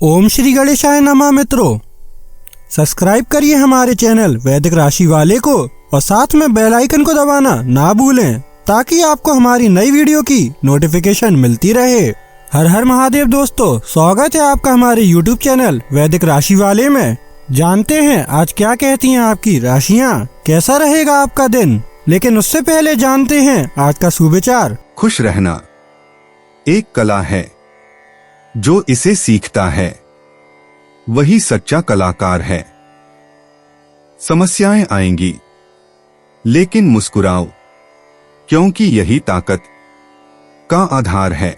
ओम श्री गणेशाय नमः। मित्रों, सब्सक्राइब करिए हमारे चैनल वैदिक राशि वाले को और साथ में बेल आइकन को दबाना ना भूलें ताकि आपको हमारी नई वीडियो की नोटिफिकेशन मिलती रहे। हर हर महादेव दोस्तों, स्वागत है आपका हमारे YouTube चैनल वैदिक राशि वाले में। जानते हैं आज क्या कहती हैं आपकी राशियां, कैसा रहेगा आपका दिन। लेकिन उससे पहले जानते हैं आज का सुविचार। खुश रहना एक कला है, जो इसे सीखता है वही सच्चा कलाकार है। समस्याएं आएंगी लेकिन मुस्कुराओ, क्योंकि यही ताकत का आधार है।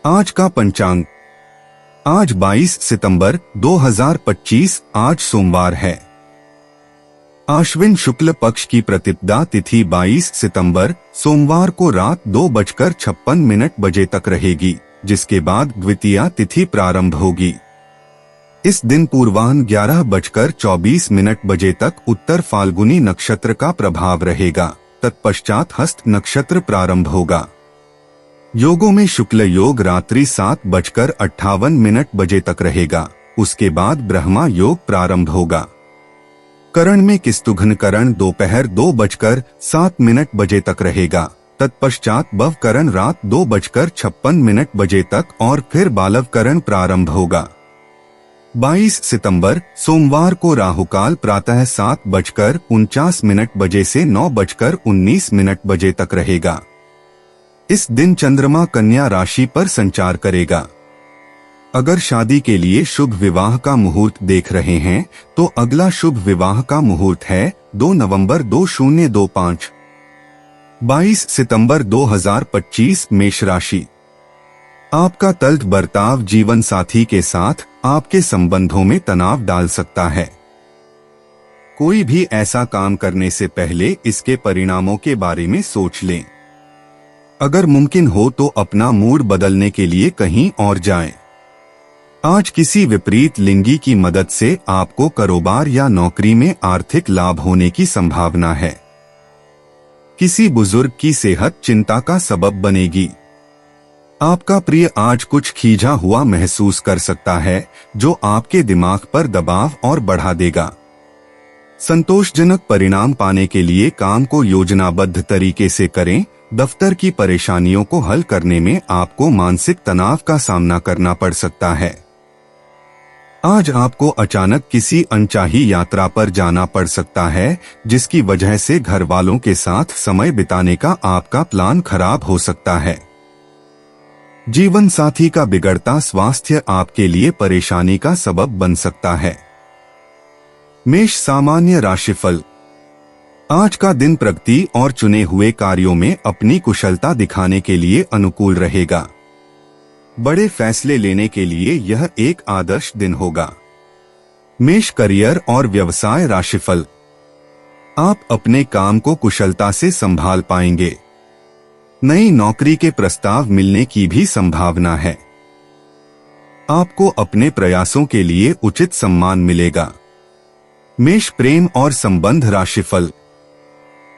आज का पंचांग, आज 22 सितंबर 2025, आज सोमवार है। आश्विन शुक्ल पक्ष की प्रतिपदा तिथि 22 सितंबर सोमवार को रात 2:56 तक रहेगी, जिसके बाद द्वितीया तिथि प्रारंभ होगी। इस दिन पूर्वाह्न 11:24 तक उत्तर फाल्गुनी नक्षत्र का प्रभाव रहेगा। तत्पश्चात हस्त नक्षत्र प्रारंभ होगा। योगों में शुक्ल योग रात्रि 7:58 तक रहेगा। उसके बाद ब्रह्मा योग प्रारंभ होगा। करण में किस्तुघ्न करण दोपहर 2:07 तक रहेगा। तत्पश्चात भव करण रात 2:56 तक और फिर बालव करण प्रारंभ होगा। 22 सितंबर सोमवार को राहुकाल प्रातः 7:49 से 9:19 तक रहेगा। इस दिन चंद्रमा कन्या राशि पर संचार करेगा। अगर शादी के लिए शुभ विवाह का मुहूर्त देख रहे हैं तो अगला शुभ विवाह का मुहूर्त है 2 नवंबर 2025। 22 सितंबर 2025 मेष राशि। आपका तल्ख बर्ताव जीवन साथी के साथ आपके संबंधों में तनाव डाल सकता है। कोई भी ऐसा काम करने से पहले इसके परिणामों के बारे में सोच लें। अगर मुमकिन हो तो अपना मूड बदलने के लिए कहीं और जाएं। आज किसी विपरीत लिंगी की मदद से आपको कारोबार या नौकरी में आर्थिक लाभ होने की संभावना है। किसी बुजुर्ग की सेहत चिंता का सबब बनेगी। आपका प्रिय आज कुछ खींचा हुआ महसूस कर सकता है, जो आपके दिमाग पर दबाव और बढ़ा देगा। संतोषजनक परिणाम पाने के लिए काम को योजनाबद्ध तरीके से करें। दफ्तर की परेशानियों को हल करने में आपको मानसिक तनाव का सामना करना पड़ सकता है। आज आपको अचानक किसी अनचाही यात्रा पर जाना पड़ सकता है, जिसकी वजह से घर वालों के साथ समय बिताने का आपका प्लान खराब हो सकता है। जीवन साथी का बिगड़ता स्वास्थ्य आपके लिए परेशानी का सबब बन सकता है। मेष सामान्य राशिफल। आज का दिन प्रगति और चुने हुए कार्यों में अपनी कुशलता दिखाने के लिए अनुकूल रहेगा। बड़े फैसले लेने के लिए यह एक आदर्श दिन होगा। मेष करियर और व्यवसाय राशिफल। आप अपने काम को कुशलता से संभाल पाएंगे। नई नौकरी के प्रस्ताव मिलने की भी संभावना है। आपको अपने प्रयासों के लिए उचित सम्मान मिलेगा। मेष प्रेम और संबंध राशिफल।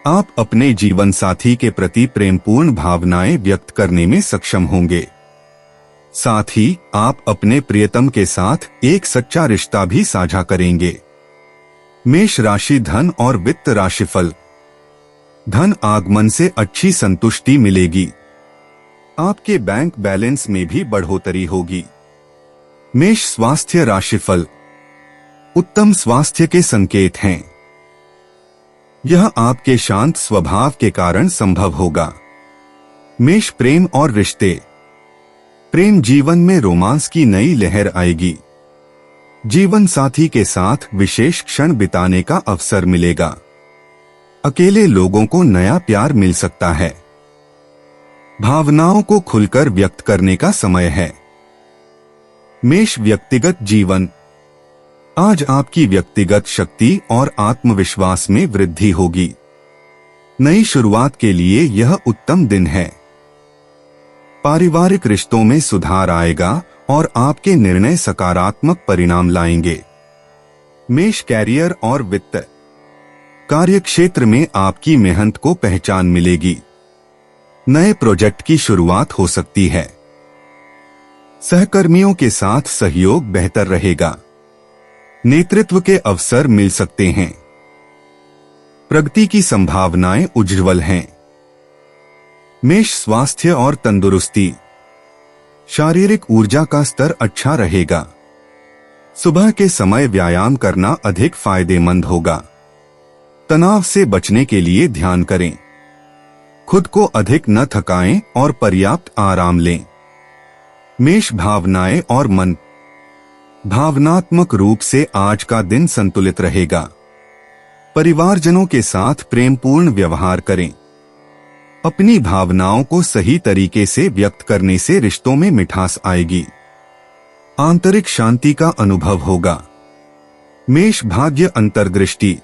आप अपने जीवन साथी के प्रति प्रेमपूर्ण भावनाएं व्यक्त करने में सक्षम होंगे। साथ ही आप अपने प्रियतम के साथ एक सच्चा रिश्ता भी साझा करेंगे। मेष राशि धन और वित्त राशिफल। धन आगमन से अच्छी संतुष्टि मिलेगी। आपके बैंक बैलेंस में भी बढ़ोतरी होगी। मेष स्वास्थ्य राशिफल। उत्तम स्वास्थ्य के संकेत हैं। यह आपके शांत स्वभाव के कारण संभव होगा। मेष प्रेम और रिश्ते। प्रेम जीवन में रोमांस की नई लहर आएगी। जीवन साथी के साथ विशेष क्षण बिताने का अवसर मिलेगा। अकेले लोगों को नया प्यार मिल सकता है। भावनाओं को खुलकर व्यक्त करने का समय है। मेष व्यक्तिगत जीवन। आज आपकी व्यक्तिगत शक्ति और आत्मविश्वास में वृद्धि होगी। नई शुरुआत के लिए यह उत्तम दिन है। पारिवारिक रिश्तों में सुधार आएगा और आपके निर्णय सकारात्मक परिणाम लाएंगे। मेष कैरियर और वित्त। कार्यक्षेत्र में आपकी मेहनत को पहचान मिलेगी। नए प्रोजेक्ट की शुरुआत हो सकती है। सहकर्मियों के साथ सहयोग बेहतर रहेगा। नेतृत्व के अवसर मिल सकते हैं। प्रगति की संभावनाएं उज्ज्वल हैं। मेष स्वास्थ्य और तंदुरुस्ती। शारीरिक ऊर्जा का स्तर अच्छा रहेगा। सुबह के समय व्यायाम करना अधिक फायदेमंद होगा। तनाव से बचने के लिए ध्यान करें। खुद को अधिक न थकाएं और पर्याप्त आराम लें। मेष भावनाएं और मन। भावनात्मक रूप से आज का दिन संतुलित रहेगा। परिवारजनों के साथ प्रेमपूर्ण व्यवहार करें। अपनी भावनाओं को सही तरीके से व्यक्त करने से रिश्तों में मिठास आएगी। आंतरिक शांति का अनुभव होगा। मेष भाग्य अंतर्दृष्टि।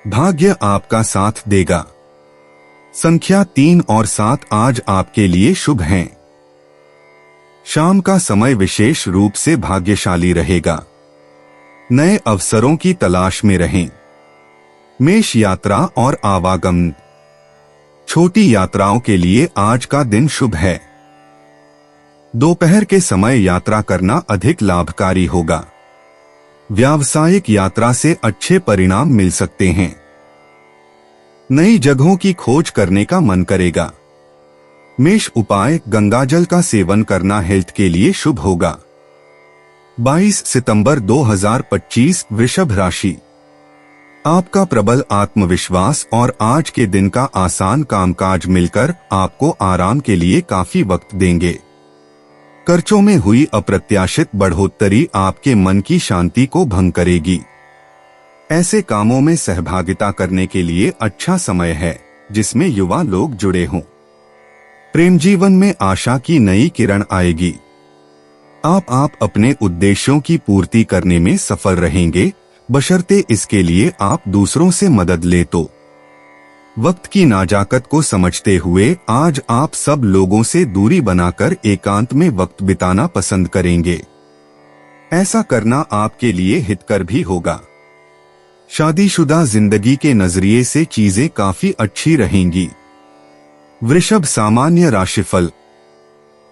भाग्य आपका साथ देगा। संख्या 3 और 7 आज आपके लिए शुभ हैं। शाम का समय विशेष रूप से भाग्यशाली रहेगा। नए अवसरों की तलाश में रहें। मेष यात्रा और आवागमन। छोटी यात्राओं के लिए आज का दिन शुभ है। दोपहर के समय यात्रा करना अधिक लाभकारी होगा। व्यावसायिक यात्रा से अच्छे परिणाम मिल सकते हैं। नई जगहों की खोज करने का मन करेगा। मेष उपाय गंगाजल का सेवन करना हेल्थ के लिए शुभ होगा। 22 सितंबर 2025 वृषभ राशि। आपका प्रबल आत्मविश्वास और आज के दिन का आसान कामकाज मिलकर आपको आराम के लिए काफी वक्त देंगे। खर्चों में हुई अप्रत्याशित बढ़ोतरी आपके मन की शांति को भंग करेगी। ऐसे कामों में सहभागिता करने के लिए अच्छा समय है जिसमें युवा लोग जुड़े हों। प्रेम जीवन में आशा की नई किरण आएगी। आप अपने उद्देश्यों की पूर्ति करने में सफल रहेंगे, बशर्ते इसके लिए आप दूसरों से मदद ले तो। वक्त की नाजाकत को समझते हुए आज आप सब लोगों से दूरी बनाकर एकांत में वक्त बिताना पसंद करेंगे। ऐसा करना आपके लिए हितकर भी होगा। शादीशुदा जिंदगी के नजरिए से चीजें काफी अच्छी रहेंगी। वृषभ सामान्य राशिफल।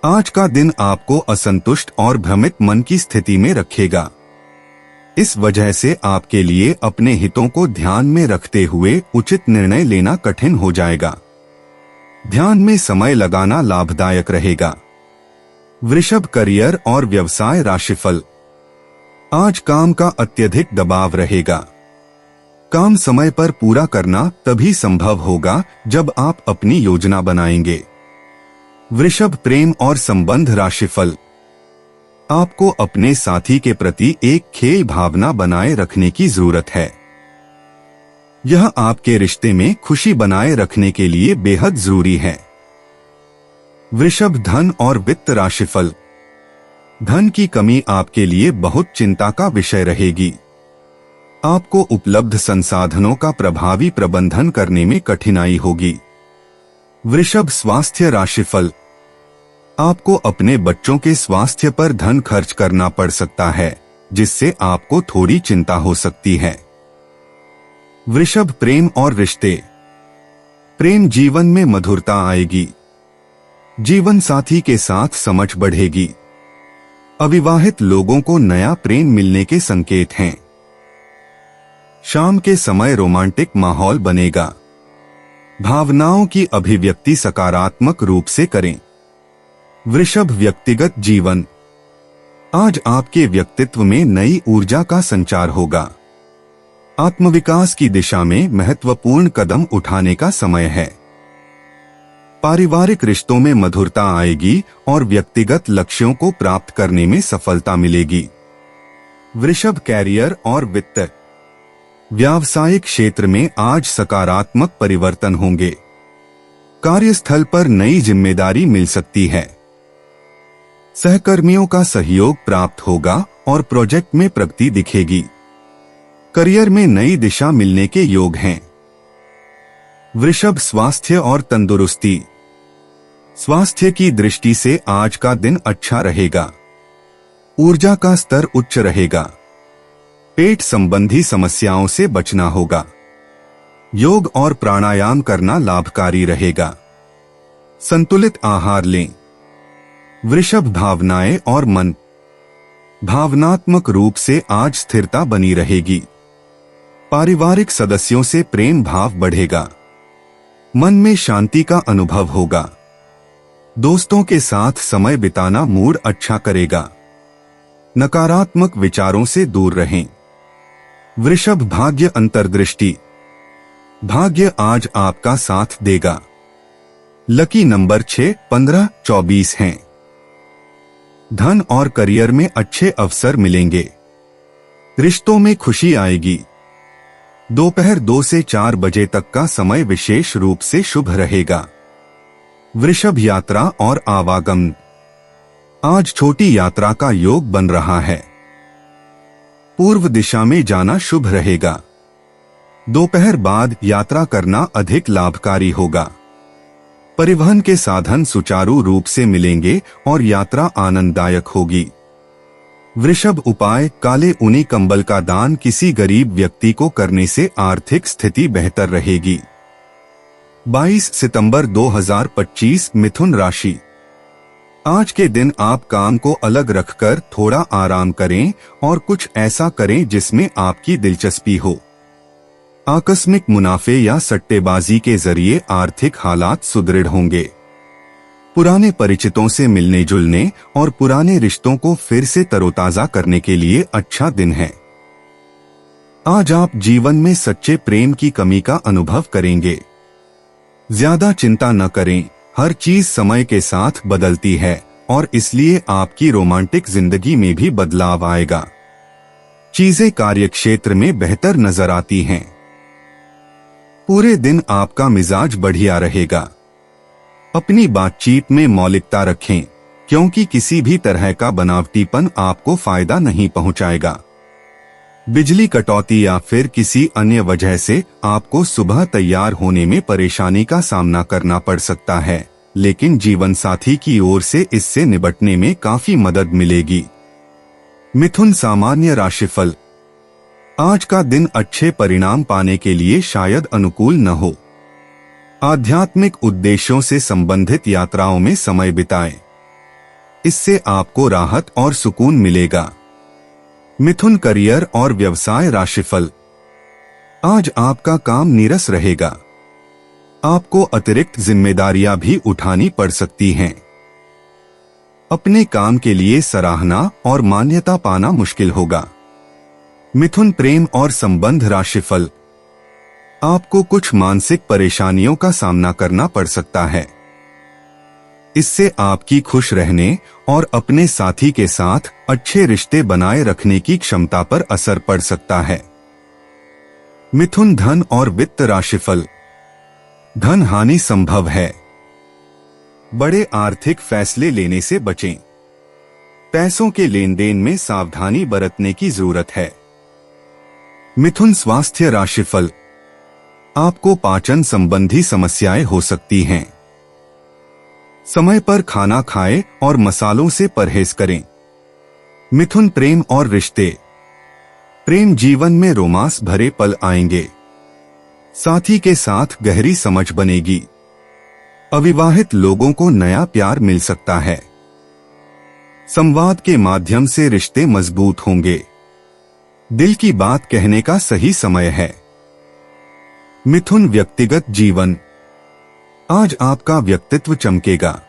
आज का दिन आपको असंतुष्ट और भ्रमित मन की स्थिति में रखेगा। इस वजह से आपके लिए अपने हितों को ध्यान में रखते हुए उचित निर्णय लेना कठिन हो जाएगा। ध्यान में समय लगाना लाभदायक रहेगा। वृषभ करियर और व्यवसाय राशिफल। आज काम का अत्यधिक दबाव रहेगा। काम समय पर पूरा करना तभी संभव होगा जब आप अपनी योजना बनाएंगे। वृषभ प्रेम और संबंध राशिफल। आपको अपने साथी के प्रति एक खेल भावना बनाए रखने की जरूरत है। यह आपके रिश्ते में खुशी बनाए रखने के लिए बेहद जरूरी है। वृषभ धन और वित्त राशिफल। धन की कमी आपके लिए बहुत चिंता का विषय रहेगी। आपको उपलब्ध संसाधनों का प्रभावी प्रबंधन करने में कठिनाई होगी। वृषभ स्वास्थ्य राशिफल। आपको अपने बच्चों के स्वास्थ्य पर धन खर्च करना पड़ सकता है, जिससे आपको थोड़ी चिंता हो सकती है। वृषभ प्रेम और रिश्ते। प्रेम जीवन में मधुरता आएगी। जीवन साथी के साथ समझ बढ़ेगी। अविवाहित लोगों को नया प्रेम मिलने के संकेत हैं। शाम के समय रोमांटिक माहौल बनेगा। भावनाओं की अभिव्यक्ति सकारात्मक रूप से करें। वृषभ व्यक्तिगत जीवन। आज आपके व्यक्तित्व में नई ऊर्जा का संचार होगा। आत्मविकास की दिशा में महत्वपूर्ण कदम उठाने का समय है। पारिवारिक रिश्तों में मधुरता आएगी और व्यक्तिगत लक्ष्यों को प्राप्त करने में सफलता मिलेगी। वृषभ कैरियर और वित्त। व्यावसायिक क्षेत्र में आज सकारात्मक परिवर्तन होंगे। कार्यस्थल पर नई जिम्मेदारी मिल सकती है। सहकर्मियों का सहयोग प्राप्त होगा और प्रोजेक्ट में प्रगति दिखेगी। करियर में नई दिशा मिलने के योग हैं। वृषभ स्वास्थ्य और तंदुरुस्ती। स्वास्थ्य की दृष्टि से आज का दिन अच्छा रहेगा। ऊर्जा का स्तर उच्च रहेगा। पेट संबंधी समस्याओं से बचना होगा। योग और प्राणायाम करना लाभकारी रहेगा। संतुलित आहार लें। वृषभ भावनाएं और मन। भावनात्मक रूप से आज स्थिरता बनी रहेगी। पारिवारिक सदस्यों से प्रेम भाव बढ़ेगा। मन में शांति का अनुभव होगा। दोस्तों के साथ समय बिताना मूड अच्छा करेगा। नकारात्मक विचारों से दूर रहें। वृषभ भाग्य अंतर्दृष्टि। भाग्य आज आपका साथ देगा। लकी नंबर 6, 15, 24 हैं। धन और करियर में अच्छे अवसर मिलेंगे। रिश्तों में खुशी आएगी। दोपहर 2 से 4 बजे तक का समय विशेष रूप से शुभ रहेगा। वृषभ यात्रा और आवागमन। आज छोटी यात्रा का योग बन रहा है। पूर्व दिशा में जाना शुभ रहेगा। दोपहर बाद यात्रा करना अधिक लाभकारी होगा। परिवहन के साधन सुचारू रूप से मिलेंगे और यात्रा आनंददायक होगी। वृषभ उपाय: काले ऊनी कंबल का दान किसी गरीब व्यक्ति को करने से आर्थिक स्थिति बेहतर रहेगी। 22 सितंबर 2025 मिथुन राशि। आज के दिन आप काम को अलग रखकर थोड़ा आराम करें और कुछ ऐसा करें जिसमें आपकी दिलचस्पी हो। आकस्मिक मुनाफे या सट्टेबाजी के जरिए आर्थिक हालात सुदृढ़ होंगे। पुराने परिचितों से मिलने जुलने और पुराने रिश्तों को फिर से तरोताजा करने के लिए अच्छा दिन है। आज आप जीवन में सच्चे प्रेम की कमी का अनुभव करेंगे। ज्यादा चिंता न करें, हर चीज समय के साथ बदलती है और इसलिए आपकी रोमांटिक जिंदगी में भी बदलाव आएगा। चीजें कार्यक्षेत्र में बेहतर नजर आती हैं। पूरे दिन आपका मिजाज बढ़िया रहेगा। अपनी बातचीत में मौलिकता रखें, क्योंकि किसी भी तरह का बनावटीपन आपको फायदा नहीं पहुंचाएगा। बिजली कटौती या फिर किसी अन्य वजह से आपको सुबह तैयार होने में परेशानी का सामना करना पड़ सकता है, लेकिन जीवन साथी की ओर से इससे निपटने में काफी मदद मिलेगी। मिथुन सामान्य राशिफल। आज का दिन अच्छे परिणाम पाने के लिए शायद अनुकूल न हो। आध्यात्मिक उद्देश्यों से संबंधित यात्राओं में समय बिताएं। इससे आपको राहत और सुकून मिलेगा। मिथुन करियर और व्यवसाय राशिफल। आज आपका काम नीरस रहेगा। आपको अतिरिक्त जिम्मेदारियां भी उठानी पड़ सकती हैं। अपने काम के लिए सराहना और मान्यता पाना मुश्किल होगा। मिथुन प्रेम और संबंध राशिफल। आपको कुछ मानसिक परेशानियों का सामना करना पड़ सकता है। इससे आपकी खुश रहने और अपने साथी के साथ अच्छे रिश्ते बनाए रखने की क्षमता पर असर पड़ सकता है। मिथुन धन और वित्त राशिफल। धन हानि संभव है। बड़े आर्थिक फैसले लेने से बचें। पैसों के लेन देन में सावधानी बरतने की जरूरत है। मिथुन स्वास्थ्य राशिफल। आपको पाचन संबंधी समस्याएं हो सकती हैं। समय पर खाना खाएं और मसालों से परहेज करें। मिथुन प्रेम और रिश्ते। प्रेम जीवन में रोमांस भरे पल आएंगे। साथी के साथ गहरी समझ बनेगी। अविवाहित लोगों को नया प्यार मिल सकता है। संवाद के माध्यम से रिश्ते मजबूत होंगे। दिल की बात कहने का सही समय है। मिथुन व्यक्तिगत जीवन। आज आपका व्यक्तित्व चमकेगा।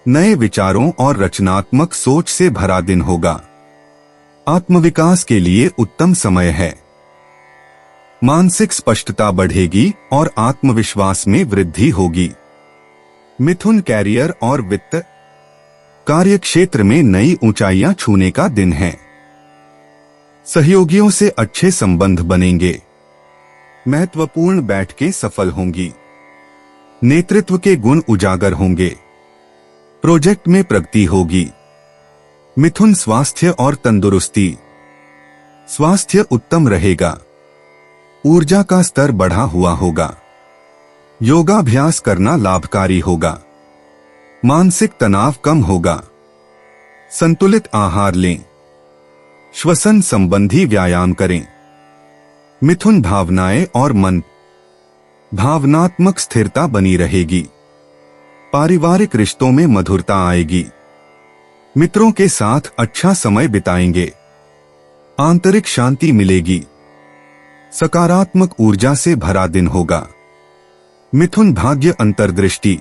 नए विचारों और रचनात्मक सोच से भरा दिन होगा। आत्मविकास के लिए उत्तम समय है। मानसिक स्पष्टता बढ़ेगी और आत्मविश्वास में वृद्धि होगी। मिथुन कैरियर और वित्त। कार्यक्षेत्र में नई ऊंचाइयां छूने का दिन है। सहयोगियों से अच्छे संबंध बनेंगे। महत्वपूर्ण बैठकें सफल होंगी। नेतृत्व के गुण उजागर होंगे। प्रोजेक्ट में प्रगति होगी। मिथुन स्वास्थ्य और तंदुरुस्ती। स्वास्थ्य उत्तम रहेगा। ऊर्जा का स्तर बढ़ा हुआ होगा। योगाभ्यास करना लाभकारी होगा। मानसिक तनाव कम होगा। संतुलित आहार लें। श्वसन संबंधी व्यायाम करें। मिथुन भावनाएं और मन। भावनात्मक स्थिरता बनी रहेगी। पारिवारिक रिश्तों में मधुरता आएगी। मित्रों के साथ अच्छा समय बिताएंगे। आंतरिक शांति मिलेगी। सकारात्मक ऊर्जा से भरा दिन होगा। मिथुन भाग्य अंतर्दृष्टि।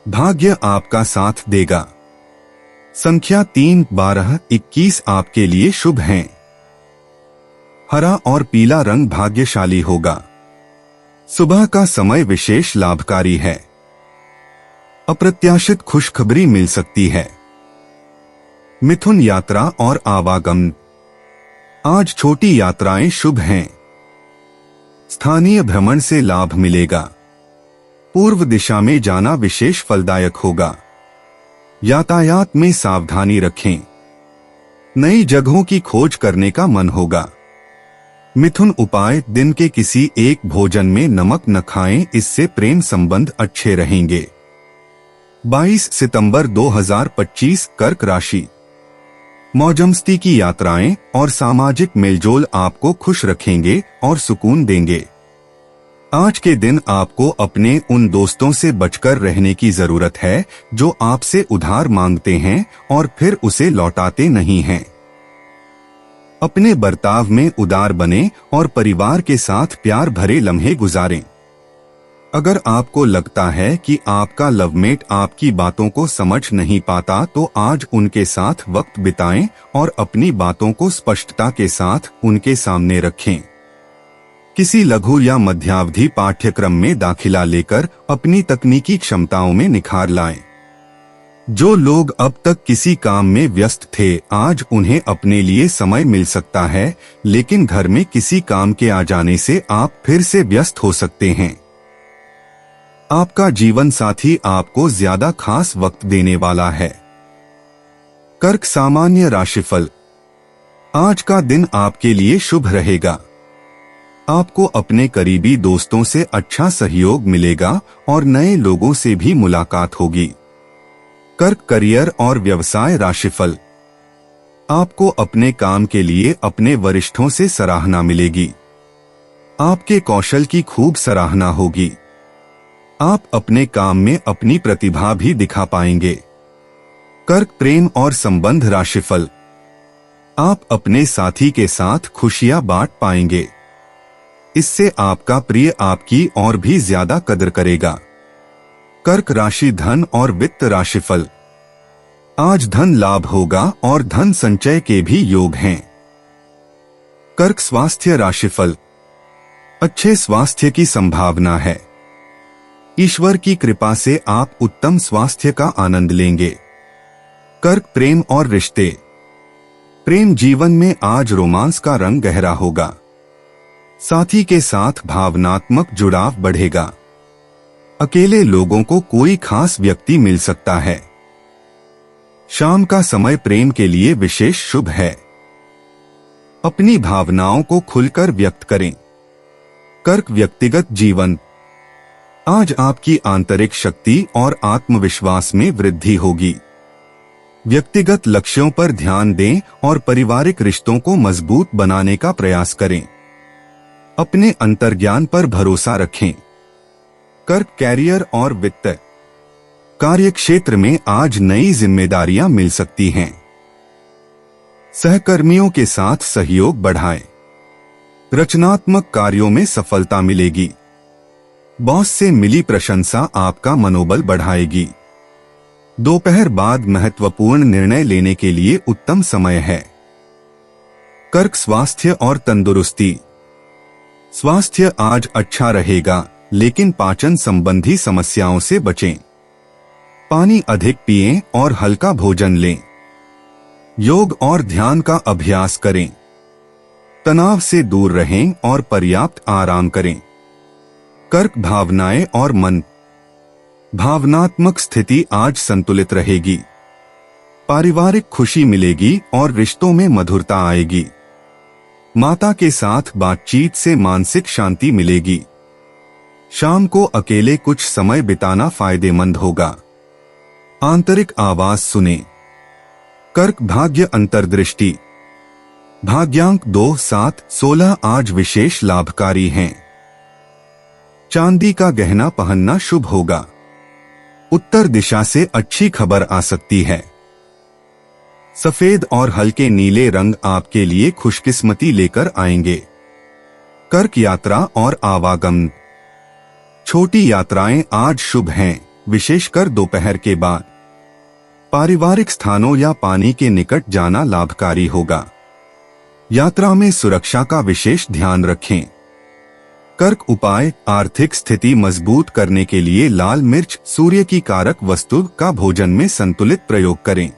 भाग्य आपका साथ देगा। संख्या 3, 12, 21 आपके लिए शुभ हैं। हरा और पीला रंग भाग्यशाली होगा। सुबह का समय विशेष लाभकारी है। अप्रत्याशित खुशखबरी मिल सकती है। मिथुन यात्रा और आवागमन। आज छोटी यात्राएं शुभ हैं। स्थानीय भ्रमण से लाभ मिलेगा। पूर्व दिशा में जाना विशेष फलदायक होगा। यातायात में सावधानी रखें। नई जगहों की खोज करने का मन होगा। मिथुन उपाय, दिन के किसी एक भोजन में नमक न खाएं, इससे प्रेम संबंध अच्छे रहेंगे। 22 सितंबर 2025 कर्क राशि। मौजमस्ती की यात्राएं और सामाजिक मेलजोल आपको खुश रखेंगे और सुकून देंगे। आज के दिन आपको अपने उन दोस्तों से बचकर रहने की जरूरत है जो आपसे उधार मांगते हैं और फिर उसे लौटाते नहीं हैं। अपने बर्ताव में उदार बने और परिवार के साथ प्यार भरे लम्हे गुजारें। अगर आपको लगता है कि आपका लवमेट आपकी बातों को समझ नहीं पाता तो आज उनके साथ वक्त बिताएं और अपनी बातों को स्पष्टता के साथ उनके सामने रखें। किसी लघु या मध्यावधि पाठ्यक्रम में दाखिला लेकर अपनी तकनीकी क्षमताओं में निखार लाएं। जो लोग अब तक किसी काम में व्यस्त थे, आज उन्हें अपने लिए समय मिल सकता है, लेकिन घर में किसी काम के आ जाने से आप फिर से व्यस्त हो सकते हैं। आपका जीवन साथी आपको ज्यादा खास वक्त देने वाला है। कर्क सामान्य राशिफल। आज का दिन आपके लिए शुभ रहेगा। आपको अपने करीबी दोस्तों से अच्छा सहयोग मिलेगा और नए लोगों से भी मुलाकात होगी। कर्क करियर और व्यवसाय राशिफल। आपको अपने काम के लिए अपने वरिष्ठों से सराहना मिलेगी। आपके कौशल की खूब सराहना होगी। आप अपने काम में अपनी प्रतिभा भी दिखा पाएंगे। कर्क प्रेम और संबंध राशिफल। आप अपने साथी के साथ खुशियां बांट पाएंगे। इससे आपका प्रिय आपकी और भी ज्यादा कदर करेगा। कर्क राशि धन और वित्त राशिफल। आज धन लाभ होगा और धन संचय के भी योग हैं। कर्क स्वास्थ्य राशिफल। अच्छे स्वास्थ्य की संभावना है। ईश्वर की कृपा से आप उत्तम स्वास्थ्य का आनंद लेंगे। कर्क प्रेम और रिश्ते। प्रेम जीवन में आज रोमांस का रंग गहरा होगा। साथी के साथ भावनात्मक जुड़ाव बढ़ेगा। अकेले लोगों को कोई खास व्यक्ति मिल सकता है। शाम का समय प्रेम के लिए विशेष शुभ है। अपनी भावनाओं को खुलकर व्यक्त करें। कर्क व्यक्तिगत जीवन। आज आपकी आंतरिक शक्ति और आत्मविश्वास में वृद्धि होगी। व्यक्तिगत लक्ष्यों पर ध्यान दें और पारिवारिक रिश्तों को मजबूत बनाने का प्रयास करें। अपने अंतर्ज्ञान पर भरोसा रखें। कर्क कैरियर और वित्त। कार्यक्षेत्र में आज नई जिम्मेदारियां मिल सकती हैं। सहकर्मियों के साथ सहयोग बढ़ाएं। रचनात्मक कार्यों में सफलता मिलेगी। बॉस से मिली प्रशंसा आपका मनोबल बढ़ाएगी। दोपहर बाद महत्वपूर्ण निर्णय लेने के लिए उत्तम समय है। कर्क स्वास्थ्य और तंदुरुस्ती। स्वास्थ्य आज अच्छा रहेगा, लेकिन पाचन संबंधी समस्याओं से बचें। पानी अधिक पिएं और हल्का भोजन लें। योग और ध्यान का अभ्यास करें। तनाव से दूर रहें और पर्याप्त आराम करें। कर्क भावनाएं और मन। भावनात्मक स्थिति आज संतुलित रहेगी। पारिवारिक खुशी मिलेगी और रिश्तों में मधुरता आएगी। माता के साथ बातचीत से मानसिक शांति मिलेगी। शाम को अकेले कुछ समय बिताना फायदेमंद होगा। आंतरिक आवाज सुने। कर्क भाग्य अंतर्दृष्टि। भाग्यांक 2, 7, 16 आज विशेष लाभकारी हैं। चांदी का गहना पहनना शुभ होगा। उत्तर दिशा से अच्छी खबर आ सकती है। सफेद और हल्के नीले रंग आपके लिए खुशकिस्मती लेकर आएंगे। कर्क यात्रा और आवागमन। छोटी यात्राएं आज शुभ हैं, विशेषकर दोपहर के बाद। पारिवारिक स्थानों या पानी के निकट जाना लाभकारी होगा। यात्रा में सुरक्षा का विशेष ध्यान रखें। कर्क उपाय। आर्थिक स्थिति मजबूत करने के लिए लाल मिर्च सूर्य की कारक वस्तु का भोजन में संतुलित प्रयोग करें।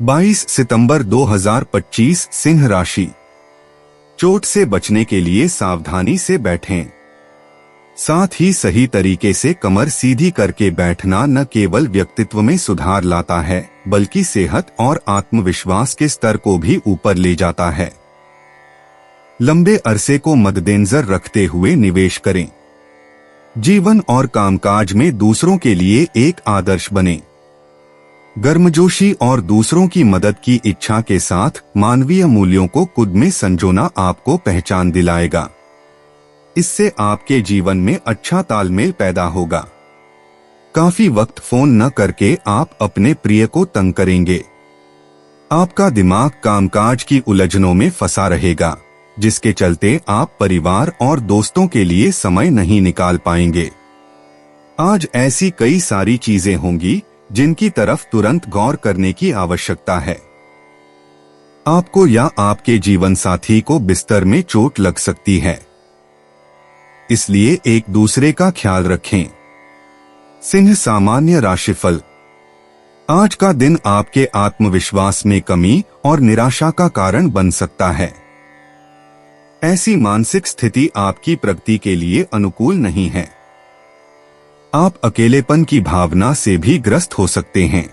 22 सितंबर 2025 सिंह राशि। चोट से बचने के लिए सावधानी से बैठें। साथ ही सही तरीके से कमर सीधी करके बैठना न केवल व्यक्तित्व में सुधार लाता है, बल्कि सेहत और आत्मविश्वास के स्तर को भी ऊपर ले जाता है। लंबे अरसे को मद्देनजर रखते हुए निवेश करें। जीवन और कामकाज में दूसरों के लिए एक आदर्श बने। गर्मजोशी और दूसरों की मदद की इच्छा के साथ मानवीय मूल्यों को खुद में संजोना आपको पहचान दिलाएगा। इससे आपके जीवन में अच्छा तालमेल पैदा होगा। काफी वक्त फोन न करके आप अपने प्रिय को तंग करेंगे। आपका दिमाग कामकाज की उलझनों में फंसा रहेगा, जिसके चलते आप परिवार और दोस्तों के लिए समय नहीं निकाल पाएंगे। आज ऐसी कई सारी चीजें होंगी जिनकी तरफ तुरंत गौर करने की आवश्यकता है। आपको या आपके जीवन साथी को बिस्तर में चोट लग सकती है, इसलिए एक दूसरे का ख्याल रखें। सिंह सामान्य राशिफल। आज का दिन आपके आत्मविश्वास में कमी और निराशा का कारण बन सकता है। ऐसी मानसिक स्थिति आपकी प्रगति के लिए अनुकूल नहीं है। आप अकेलेपन की भावना से भी ग्रस्त हो सकते हैं।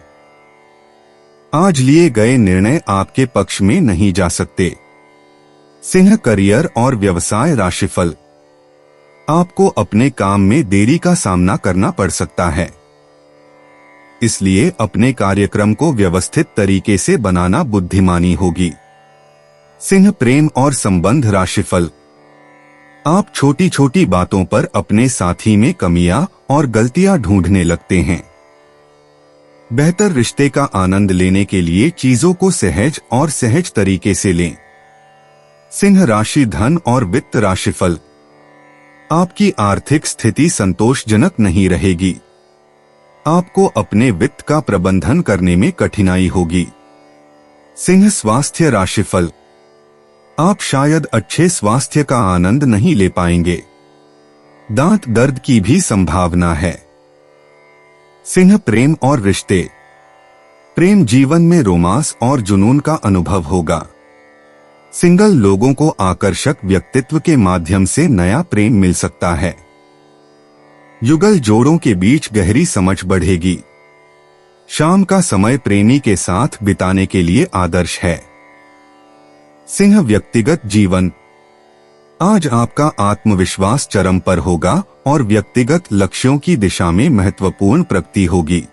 आज लिए गए निर्णय आपके पक्ष में नहीं जा सकते। सिंह करियर और व्यवसाय राशिफल। आपको अपने काम में देरी का सामना करना पड़ सकता है, इसलिए अपने कार्यक्रम को व्यवस्थित तरीके से बनाना बुद्धिमानी होगी। सिंह प्रेम और संबंध राशिफल। आप छोटी छोटी बातों पर अपने साथी में कमियां और गलतियां ढूंढने लगते हैं। बेहतर रिश्ते का आनंद लेने के लिए चीजों को सहज तरीके से लें। सिंह राशि धन और वित्त राशिफल। आपकी आर्थिक स्थिति संतोषजनक नहीं रहेगी। आपको अपने वित्त का प्रबंधन करने में कठिनाई होगी। सिंह स्वास्थ्य राशिफल। आप शायद अच्छे स्वास्थ्य का आनंद नहीं ले पाएंगे। दांत दर्द की भी संभावना है। सिंह प्रेम और रिश्ते। प्रेम जीवन में रोमांस और जुनून का अनुभव होगा। सिंगल लोगों को आकर्षक व्यक्तित्व के माध्यम से नया प्रेम मिल सकता है। युगल जोड़ों के बीच गहरी समझ बढ़ेगी। शाम का समय प्रेमी के साथ बिताने के लिए आदर्श है। सिंह व्यक्तिगत जीवन। आज आपका आत्मविश्वास चरम पर होगा और व्यक्तिगत लक्ष्यों की दिशा में महत्वपूर्ण प्रगति होगी।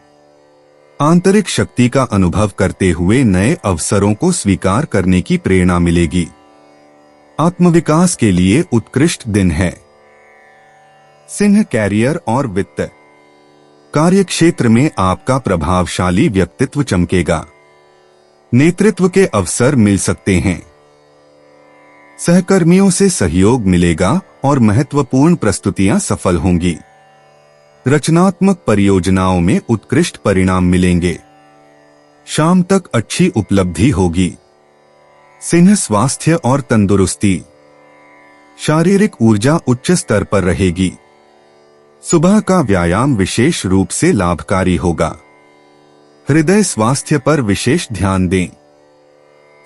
आंतरिक शक्ति का अनुभव करते हुए नए अवसरों को स्वीकार करने की प्रेरणा मिलेगी। आत्मविकास के लिए उत्कृष्ट दिन है। सिंह कैरियर और वित्त। कार्यक्षेत्र में आपका प्रभावशाली व्यक्तित्व चमकेगा। नेतृत्व के अवसर मिल सकते हैं। सहकर्मियों से सहयोग मिलेगा और महत्वपूर्ण प्रस्तुतियां सफल होंगी। रचनात्मक परियोजनाओं में उत्कृष्ट परिणाम मिलेंगे। शाम तक अच्छी उपलब्धि होगी। सिंह स्वास्थ्य और तंदुरुस्ती। शारीरिक ऊर्जा उच्च स्तर पर रहेगी। सुबह का व्यायाम विशेष रूप से लाभकारी होगा। हृदय स्वास्थ्य पर विशेष ध्यान दें।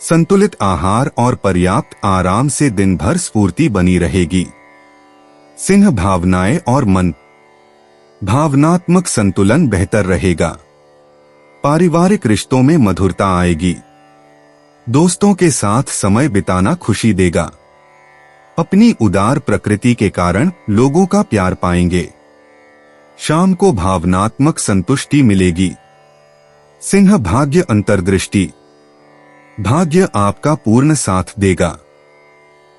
संतुलित आहार और पर्याप्त आराम से दिन भर स्फूर्ति बनी रहेगी। सिंह भावनाएं और मन। भावनात्मक संतुलन बेहतर रहेगा। पारिवारिक रिश्तों में मधुरता आएगी। दोस्तों के साथ समय बिताना खुशी देगा। अपनी उदार प्रकृति के कारण लोगों का प्यार पाएंगे। शाम को भावनात्मक संतुष्टि मिलेगी। सिंह भाग्य अंतर्दृष्टि। भाग्य आपका पूर्ण साथ देगा।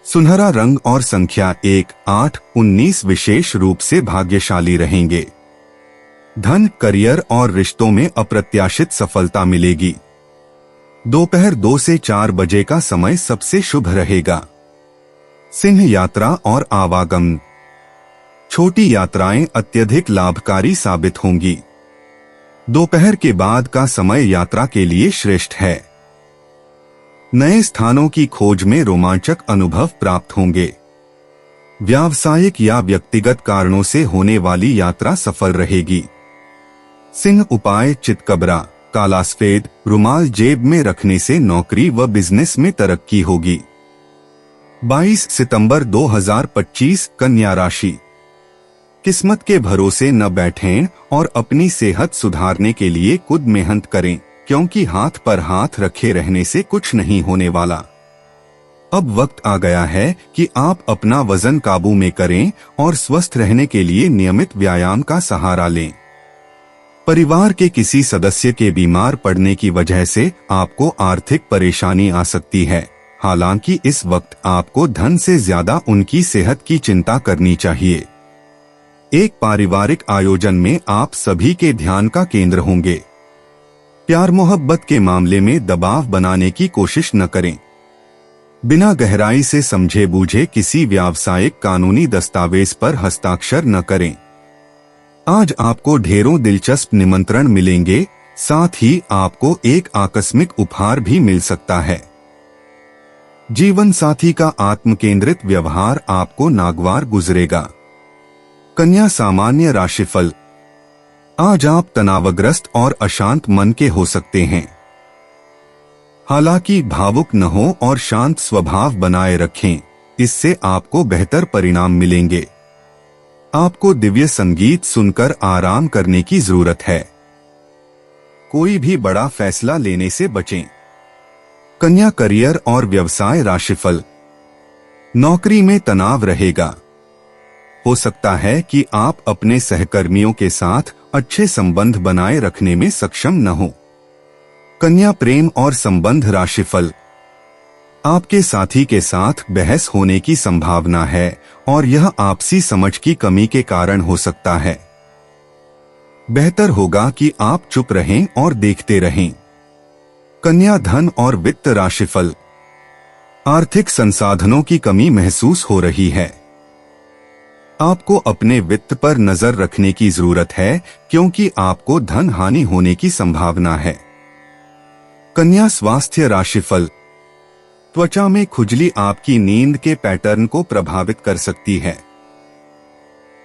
सुनहरा रंग और संख्या 1, 8, 19 विशेष रूप से भाग्यशाली रहेंगे। धन, करियर और रिश्तों में अप्रत्याशित सफलता मिलेगी। दोपहर 2 से 4 बजे का समय सबसे शुभ रहेगा। सिंह यात्रा और आवागमन। छोटी यात्राएं अत्यधिक लाभकारी साबित होंगी। दोपहर के बाद का समय यात्रा के लिए श्रेष्ठ है। नए स्थानों की खोज में रोमांचक अनुभव प्राप्त होंगे। व्यावसायिक या व्यक्तिगत कारणों से होने वाली यात्रा सफल रहेगी। सिंह उपाय: चितकबरा, काला सफेद रुमाल जेब में रखने से नौकरी व बिजनेस में तरक्की होगी। 22 सितंबर 2025 कन्या राशि। किस्मत के भरोसे न बैठें और अपनी सेहत सुधारने के लिए खुद मेहनत करें, क्योंकि हाथ पर हाथ रखे रहने से कुछ नहीं होने वाला। अब वक्त आ गया है कि आप अपना वजन काबू में करें और स्वस्थ रहने के लिए नियमित व्यायाम का सहारा लें। परिवार के किसी सदस्य के बीमार पड़ने की वजह से आपको आर्थिक परेशानी आ सकती है। हालांकि इस वक्त आपको धन से ज्यादा उनकी सेहत की चिंता करनी चाहिए। एक पारिवारिक आयोजन में आप सभी के ध्यान का केंद्र होंगे। प्यार मोहब्बत के मामले में दबाव बनाने की कोशिश न करें। बिना गहराई से समझे बूझे किसी व्यावसायिक कानूनी दस्तावेज पर हस्ताक्षर न करें। आज आपको ढेरों दिलचस्प निमंत्रण मिलेंगे, साथ ही आपको एक आकस्मिक उपहार भी मिल सकता है। जीवन साथी का आत्म केंद्रित व्यवहार आपको नागवार गुजरेगा। कन्या सामान्य राशिफल। आज आप तनावग्रस्त और अशांत मन के हो सकते हैं। हालांकि भावुक न हो और शांत स्वभाव बनाए रखें, इससे आपको बेहतर परिणाम मिलेंगे। आपको दिव्य संगीत सुनकर आराम करने की जरूरत है। कोई भी बड़ा फैसला लेने से बचें। कन्या करियर और व्यवसाय राशिफल। नौकरी में तनाव रहेगा। हो सकता है कि आप अपने सहकर्मियों के साथ अच्छे संबंध बनाए रखने में सक्षम न हो। कन्या प्रेम और संबंध राशिफल। आपके साथी के साथ बहस होने की संभावना है और यह आपसी समझ की कमी के कारण हो सकता है। बेहतर होगा कि आप चुप रहें और देखते रहें। कन्या धन और वित्त राशिफल। आर्थिक संसाधनों की कमी महसूस हो रही है। आपको अपने वित्त पर नजर रखने की जरूरत है, क्योंकि आपको धन हानि होने की संभावना है। कन्या स्वास्थ्य राशिफल। त्वचा में खुजली आपकी नींद के पैटर्न को प्रभावित कर सकती है।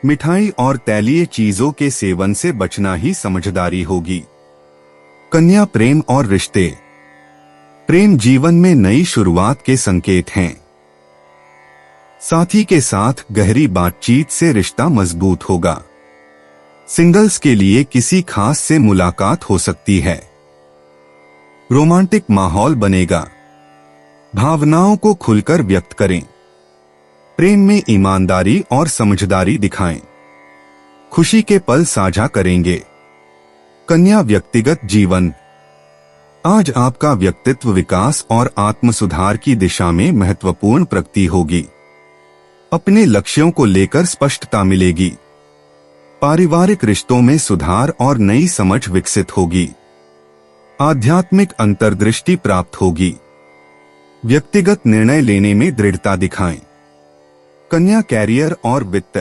मिठाई और तैलीय चीजों के सेवन से बचना ही समझदारी होगी। कन्या प्रेम और रिश्ते। प्रेम जीवन में नई शुरुआत के संकेत हैं। साथी के साथ गहरी बातचीत से रिश्ता मजबूत होगा। सिंगल्स के लिए किसी खास से मुलाकात हो सकती है। रोमांटिक माहौल बनेगा। भावनाओं को खुलकर व्यक्त करें। प्रेम में ईमानदारी और समझदारी दिखाएं। खुशी के पल साझा करेंगे। कन्या व्यक्तिगत जीवन। आज आपका व्यक्तित्व विकास और आत्म सुधार की दिशा में महत्वपूर्ण प्रगति होगी। अपने लक्ष्यों को लेकर स्पष्टता मिलेगी। पारिवारिक रिश्तों में सुधार और नई समझ विकसित होगी। आध्यात्मिक अंतर्दृष्टि प्राप्त होगी। व्यक्तिगत निर्णय लेने में दृढ़ता दिखाएं। कन्या कैरियर और वित्त।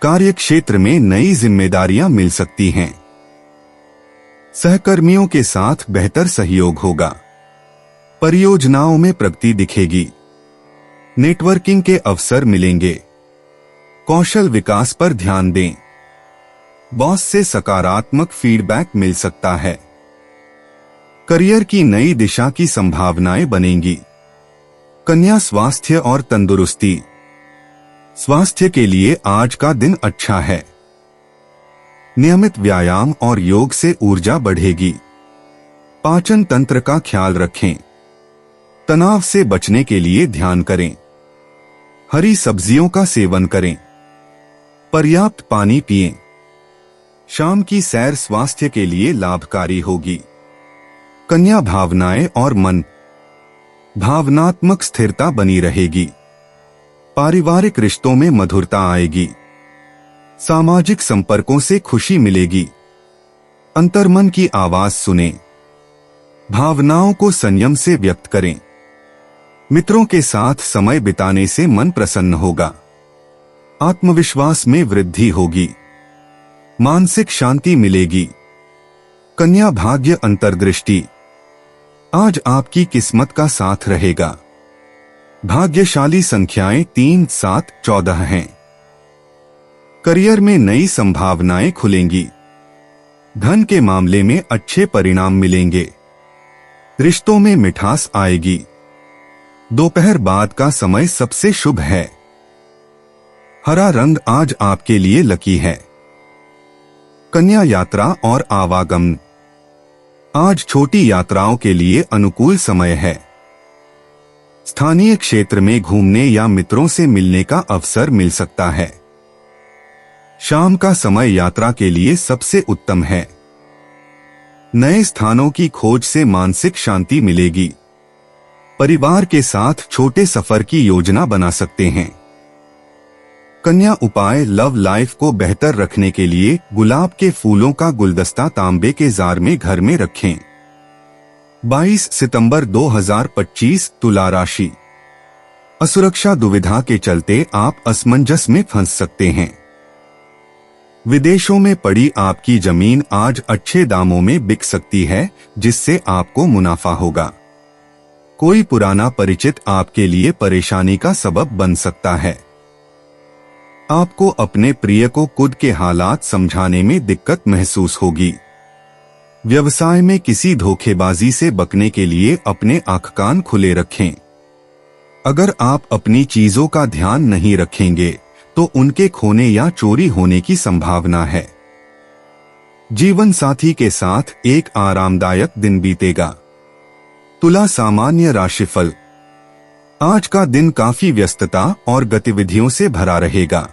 कार्य क्षेत्र में नई जिम्मेदारियां मिल सकती हैं। सहकर्मियों के साथ बेहतर सहयोग होगा। परियोजनाओं में प्रगति दिखेगी। नेटवर्किंग के अवसर मिलेंगे। कौशल विकास पर ध्यान दें। बॉस से सकारात्मक फीडबैक मिल सकता है। करियर की नई दिशा की संभावनाएं बनेंगी। कन्या स्वास्थ्य और तंदुरुस्ती। स्वास्थ्य के लिए आज का दिन अच्छा है। नियमित व्यायाम और योग से ऊर्जा बढ़ेगी। पाचन तंत्र का ख्याल रखें। तनाव से बचने के लिए ध्यान करें। हरी सब्जियों का सेवन करें। पर्याप्त पानी पिएं। शाम की सैर स्वास्थ्य के लिए लाभकारी होगी। कन्या भावनाएं और मन। भावनात्मक स्थिरता बनी रहेगी। पारिवारिक रिश्तों में मधुरता आएगी। सामाजिक संपर्कों से खुशी मिलेगी। अंतर्मन की आवाज सुनें। भावनाओं को संयम से व्यक्त करें। मित्रों के साथ समय बिताने से मन प्रसन्न होगा। आत्मविश्वास में वृद्धि होगी। मानसिक शांति मिलेगी। कन्या भाग्य अंतर्दृष्टि। आज आपकी किस्मत का साथ रहेगा। भाग्यशाली संख्याएं 3, 7, 14 हैं। करियर में नई संभावनाएं खुलेंगी। धन के मामले में अच्छे परिणाम मिलेंगे। रिश्तों में मिठास आएगी। दोपहर बाद का समय सबसे शुभ है। हरा रंग आज आपके लिए लकी है। कन्या यात्रा और आवागमन। आज छोटी यात्राओं के लिए अनुकूल समय है। स्थानीय क्षेत्र में घूमने या मित्रों से मिलने का अवसर मिल सकता है। शाम का समय यात्रा के लिए सबसे उत्तम है। नए स्थानों की खोज से मानसिक शांति मिलेगी। परिवार के साथ छोटे सफर की योजना बना सकते हैं। कन्या उपाय। लव लाइफ को बेहतर रखने के लिए गुलाब के फूलों का गुलदस्ता तांबे के जार में घर में रखें। 22 सितंबर 2025 तुला राशि। असुरक्षा दुविधा के चलते आप असमंजस में फंस सकते हैं। विदेशों में पड़ी आपकी जमीन आज अच्छे दामों में बिक सकती है, जिससे आपको मुनाफा होगा। कोई पुराना परिचित आपके लिए परेशानी का सबब बन सकता है। आपको अपने प्रिय को खुद के हालात समझाने में दिक्कत महसूस होगी। व्यवसाय में किसी धोखेबाजी से बचने के लिए अपने आंख कान खुले रखें। अगर आप अपनी चीजों का ध्यान नहीं रखेंगे तो उनके खोने या चोरी होने की संभावना है। जीवन साथी के साथ एक आरामदायक दिन बीतेगा। तुला सामान्य राशिफल। आज का दिन काफी व्यस्तता और गतिविधियों से भरा रहेगा।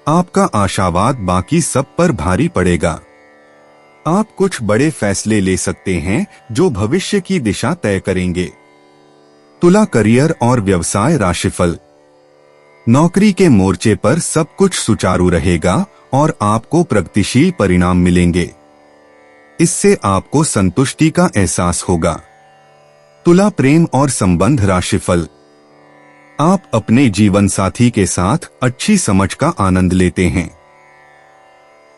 आपका आशावाद बाकी सब पर भारी पड़ेगा। आप कुछ बड़े फैसले ले सकते हैं जो भविष्य की दिशा तय करेंगे। तुला करियर और व्यवसाय राशिफल। नौकरी के मोर्चे पर सब कुछ सुचारू रहेगा और आपको प्रगतिशील परिणाम मिलेंगे। इससे आपको संतुष्टि का एहसास होगा। तुला प्रेम और संबंध राशिफल। आप अपने जीवन साथी के साथ अच्छी समझ का आनंद लेते हैं।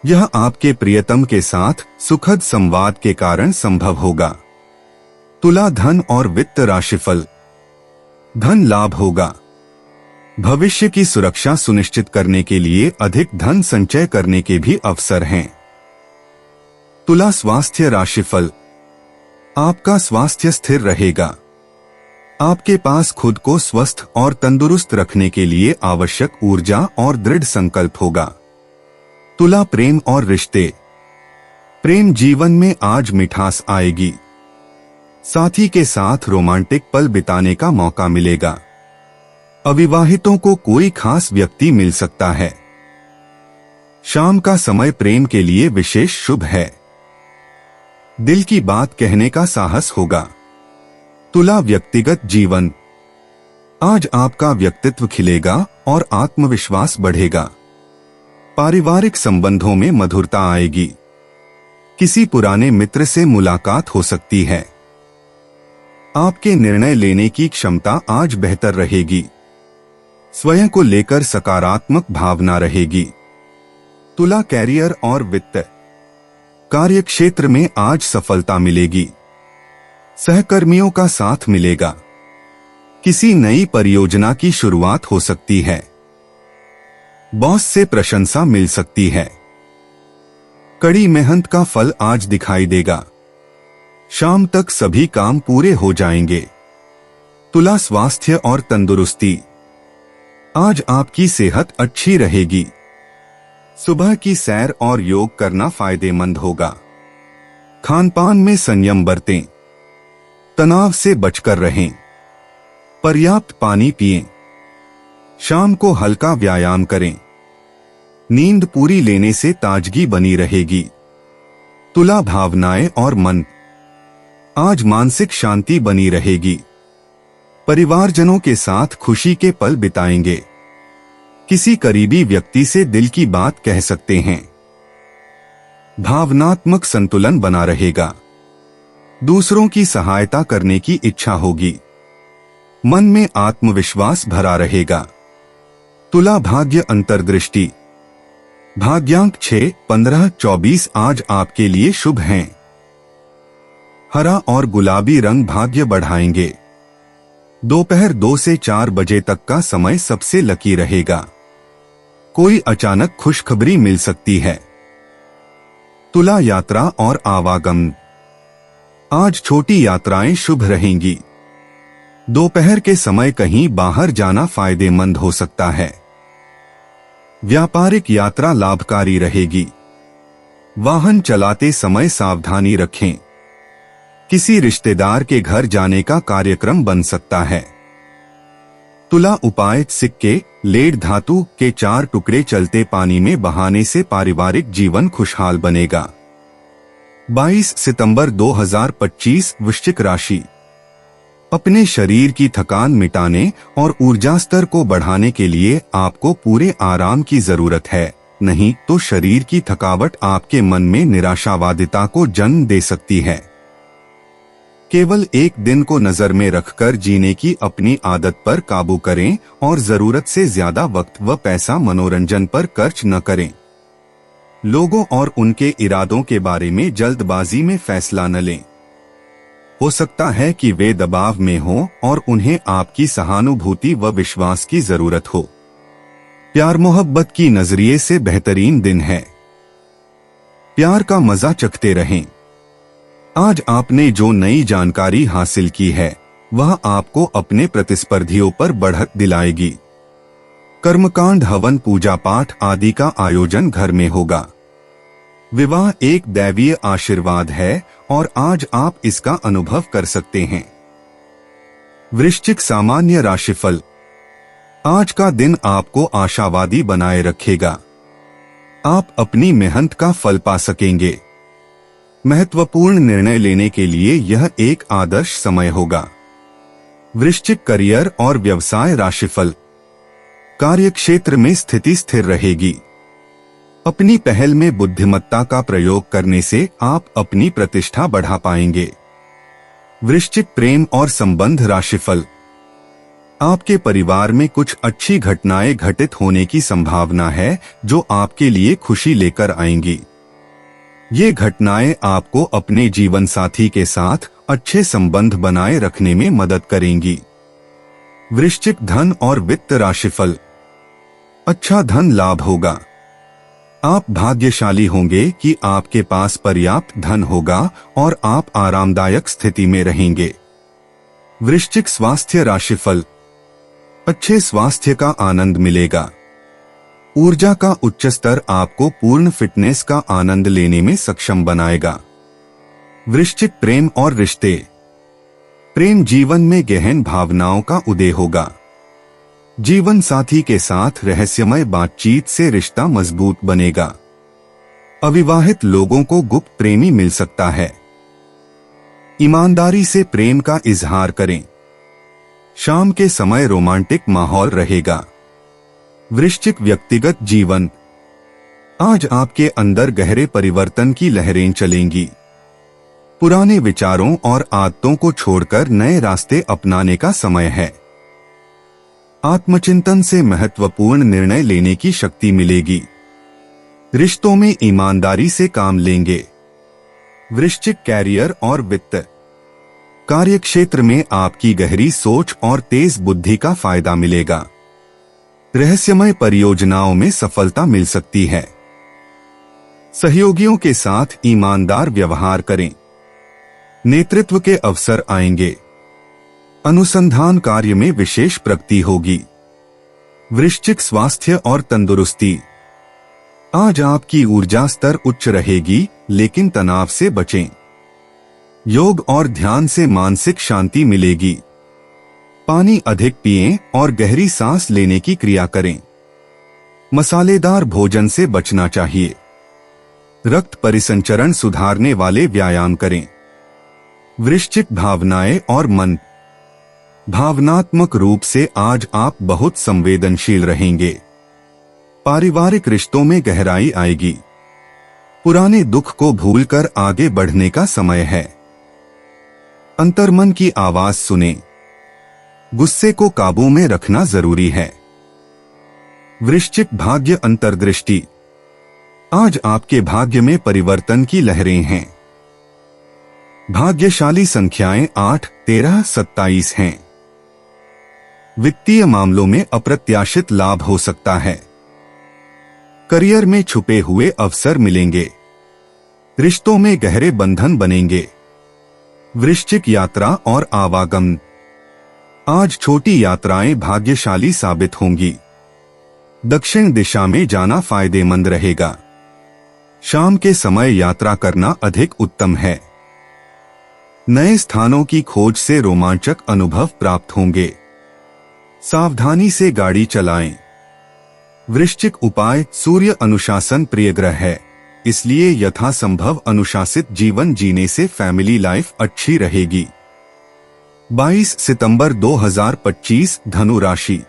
यह आपके प्रियतम के साथ सुखद संवाद के कारण संभव होगा। तुला धन और वित्त राशिफल। धन लाभ होगा। भविष्य की सुरक्षा सुनिश्चित करने के लिए अधिक धन संचय करने के भी अवसर हैं। तुला स्वास्थ्य राशिफल। आपका स्वास्थ्य स्थिर रहेगा। आपके पास खुद को स्वस्थ और तंदुरुस्त रखने के लिए आवश्यक ऊर्जा और दृढ़ संकल्प होगा। तुला प्रेम और रिश्ते। प्रेम जीवन में आज मिठास आएगी। साथी के साथ रोमांटिक पल बिताने का मौका मिलेगा। अविवाहितों को कोई खास व्यक्ति मिल सकता है। शाम का समय प्रेम के लिए विशेष शुभ है। दिल की बात कहने का साहस होगा। तुला व्यक्तिगत जीवन। आज आपका व्यक्तित्व खिलेगा और आत्मविश्वास बढ़ेगा। पारिवारिक संबंधों में मधुरता आएगी। किसी पुराने मित्र से मुलाकात हो सकती है। आपके निर्णय लेने की क्षमता आज बेहतर रहेगी। स्वयं को लेकर सकारात्मक भावना रहेगी। तुला कैरियर और वित्त। कार्य क्षेत्र में आज सफलता मिलेगी। सहकर्मियों का साथ मिलेगा। किसी नई परियोजना की शुरुआत हो सकती है। बॉस से प्रशंसा मिल सकती है। कड़ी मेहनत का फल आज दिखाई देगा। शाम तक सभी काम पूरे हो जाएंगे। तुला स्वास्थ्य और तंदुरुस्ती। आज आपकी सेहत अच्छी रहेगी। सुबह की सैर और योग करना फायदेमंद होगा। खानपान में संयम बरतें। तनाव से बचकर रहें। पर्याप्त पानी पिएं। शाम को हल्का व्यायाम करें। नींद पूरी लेने से ताजगी बनी रहेगी। तुला भावनाएं और मन। आज मानसिक शांति बनी रहेगी। परिवारजनों के साथ खुशी के पल बिताएंगे। किसी करीबी व्यक्ति से दिल की बात कह सकते हैं। भावनात्मक संतुलन बना रहेगा। दूसरों की सहायता करने की इच्छा होगी। मन में आत्मविश्वास भरा रहेगा। तुला भाग्य अंतर्दृष्टि। भाग्यांक 6, 15, 24 आज आपके लिए शुभ हैं। हरा और गुलाबी रंग भाग्य बढ़ाएंगे। दोपहर 2 से 4 बजे तक का समय सबसे लकी रहेगा। कोई अचानक खुशखबरी मिल सकती है। तुला यात्रा और आवागमन। आज छोटी यात्राएं शुभ रहेंगी। दोपहर के समय कहीं बाहर जाना फायदेमंद हो सकता है। व्यापारिक यात्रा लाभकारी रहेगी। वाहन चलाते समय सावधानी रखें। किसी रिश्तेदार के घर जाने का कार्यक्रम बन सकता है। तुला उपाय। सिक्के, लेड धातु के 4 टुकड़े चलते पानी में बहाने से पारिवारिक जीवन खुशहाल बनेगा। 22 सितंबर 2025 वृश्चिक राशि। अपने शरीर की थकान मिटाने और ऊर्जा स्तर को बढ़ाने के लिए आपको पूरे आराम की जरूरत है, नहीं तो शरीर की थकावट आपके मन में निराशावादिता को जन्म दे सकती है। केवल एक दिन को नजर में रखकर जीने की अपनी आदत पर काबू करें और जरूरत से ज्यादा वक्त व पैसा मनोरंजन पर खर्च न करें। लोगों और उनके इरादों के बारे में जल्दबाजी में फैसला न लें। हो सकता है कि वे दबाव में हों और उन्हें आपकी सहानुभूति व विश्वास की जरूरत हो। प्यार मोहब्बत की नजरिए से बेहतरीन दिन है। प्यार का मजा चखते रहें। आज आपने जो नई जानकारी हासिल की है वह आपको अपने प्रतिस्पर्धियों पर बढ़त दिलाएगी। कर्मकांड, हवन, पूजा पाठ आदि का आयोजन घर में होगा। विवाह एक दैवीय आशीर्वाद है और आज आप इसका अनुभव कर सकते हैं। वृश्चिक सामान्य राशिफल। आज का दिन आपको आशावादी बनाए रखेगा। आप अपनी मेहनत का फल पा सकेंगे। महत्वपूर्ण निर्णय लेने के लिए यह एक आदर्श समय होगा। वृश्चिक करियर और व्यवसाय राशिफल। कार्यक्षेत्र में स्थिति स्थिर रहेगी। अपनी पहल में बुद्धिमत्ता का प्रयोग करने से आप अपनी प्रतिष्ठा बढ़ा पाएंगे। वृश्चिक प्रेम और संबंध राशिफल। आपके परिवार में कुछ अच्छी घटनाएं घटित होने की संभावना है जो आपके लिए खुशी लेकर आएंगी। ये घटनाएं आपको अपने जीवन साथी के साथ अच्छे संबंध बनाए रखने में मदद करेंगी। वृश्चिक धन और वित्त राशिफल। अच्छा धन लाभ होगा। आप भाग्यशाली होंगे कि आपके पास पर्याप्त धन होगा और आप आरामदायक स्थिति में रहेंगे। वृश्चिक स्वास्थ्य राशिफल। अच्छे स्वास्थ्य का आनंद मिलेगा। ऊर्जा का उच्च स्तर आपको पूर्ण फिटनेस का आनंद लेने में सक्षम बनाएगा। वृश्चिक प्रेम और रिश्ते। प्रेम जीवन में गहन भावनाओं का उदय होगा। जीवन साथी के साथ रहस्यमय बातचीत से रिश्ता मजबूत बनेगा। अविवाहित लोगों को गुप्त प्रेमी मिल सकता है। ईमानदारी से प्रेम का इजहार करें। शाम के समय रोमांटिक माहौल रहेगा। वृश्चिक व्यक्तिगत जीवन। आज आपके अंदर गहरे परिवर्तन की लहरें चलेंगी। पुराने विचारों और आदतों को छोड़कर नए रास्ते अपनाने का समय है। आत्मचिंतन से महत्वपूर्ण निर्णय लेने की शक्ति मिलेगी। रिश्तों में ईमानदारी से काम लेंगे। वृश्चिक कैरियर और वित्त। कार्यक्षेत्र में आपकी गहरी सोच और तेज बुद्धि का फायदा मिलेगा। रहस्यमय परियोजनाओं में सफलता मिल सकती है। सहयोगियों के साथ ईमानदार व्यवहार करें। नेतृत्व के अवसर आएंगे। अनुसंधान कार्य में विशेष प्रगति होगी। वृश्चिक स्वास्थ्य और तंदुरुस्ती। आज आपकी ऊर्जा स्तर उच्च रहेगी, लेकिन तनाव से बचें। योग और ध्यान से मानसिक शांति मिलेगी। पानी अधिक पिएं और गहरी सांस लेने की क्रिया करें। मसालेदार भोजन से बचना चाहिए। रक्त परिसंचरण सुधारने वाले व्यायाम करें। वृश्चिक भावनाएं और मन। भावनात्मक रूप से आज आप बहुत संवेदनशील रहेंगे। पारिवारिक रिश्तों में गहराई आएगी। पुराने दुख को भूलकर आगे बढ़ने का समय है। अंतर्मन की आवाज सुने। गुस्से को काबू में रखना जरूरी है। वृश्चिक भाग्य अंतर्दृष्टि। आज आपके भाग्य में परिवर्तन की लहरें हैं। भाग्यशाली संख्याएं 8, 13, 27 हैं। वित्तीय मामलों में अप्रत्याशित लाभ हो सकता है। करियर में छुपे हुए अवसर मिलेंगे। रिश्तों में गहरे बंधन बनेंगे। वृश्चिक यात्रा और आवागमन। आज छोटी यात्राएं भाग्यशाली साबित होंगी। दक्षिण दिशा में जाना फायदेमंद रहेगा। शाम के समय यात्रा करना अधिक उत्तम है। नए स्थानों की खोज से रोमांचक अनुभव प्राप्त होंगे। सावधानी से गाड़ी चलाएं। वृश्चिक उपाय। सूर्य अनुशासन प्रिय ग्रह है, इसलिए यथासंभव अनुशासित जीवन जीने से फैमिली लाइफ अच्छी रहेगी। 22 सितंबर 2025 धनु राशि।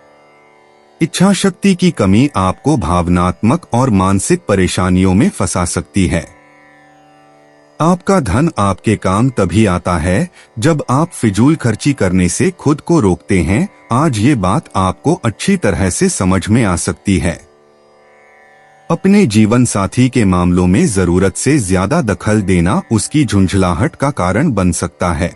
इच्छा शक्ति की कमी आपको भावनात्मक और मानसिक परेशानियों में फंसा सकती है। आपका धन आपके काम तभी आता है जब आप फिजूल खर्ची करने से खुद को रोकते हैं। आज ये बात आपको अच्छी तरह से समझ में आ सकती है। अपने जीवन साथी के मामलों में जरूरत से ज्यादा दखल देना उसकी झुंझलाहट का कारण बन सकता है।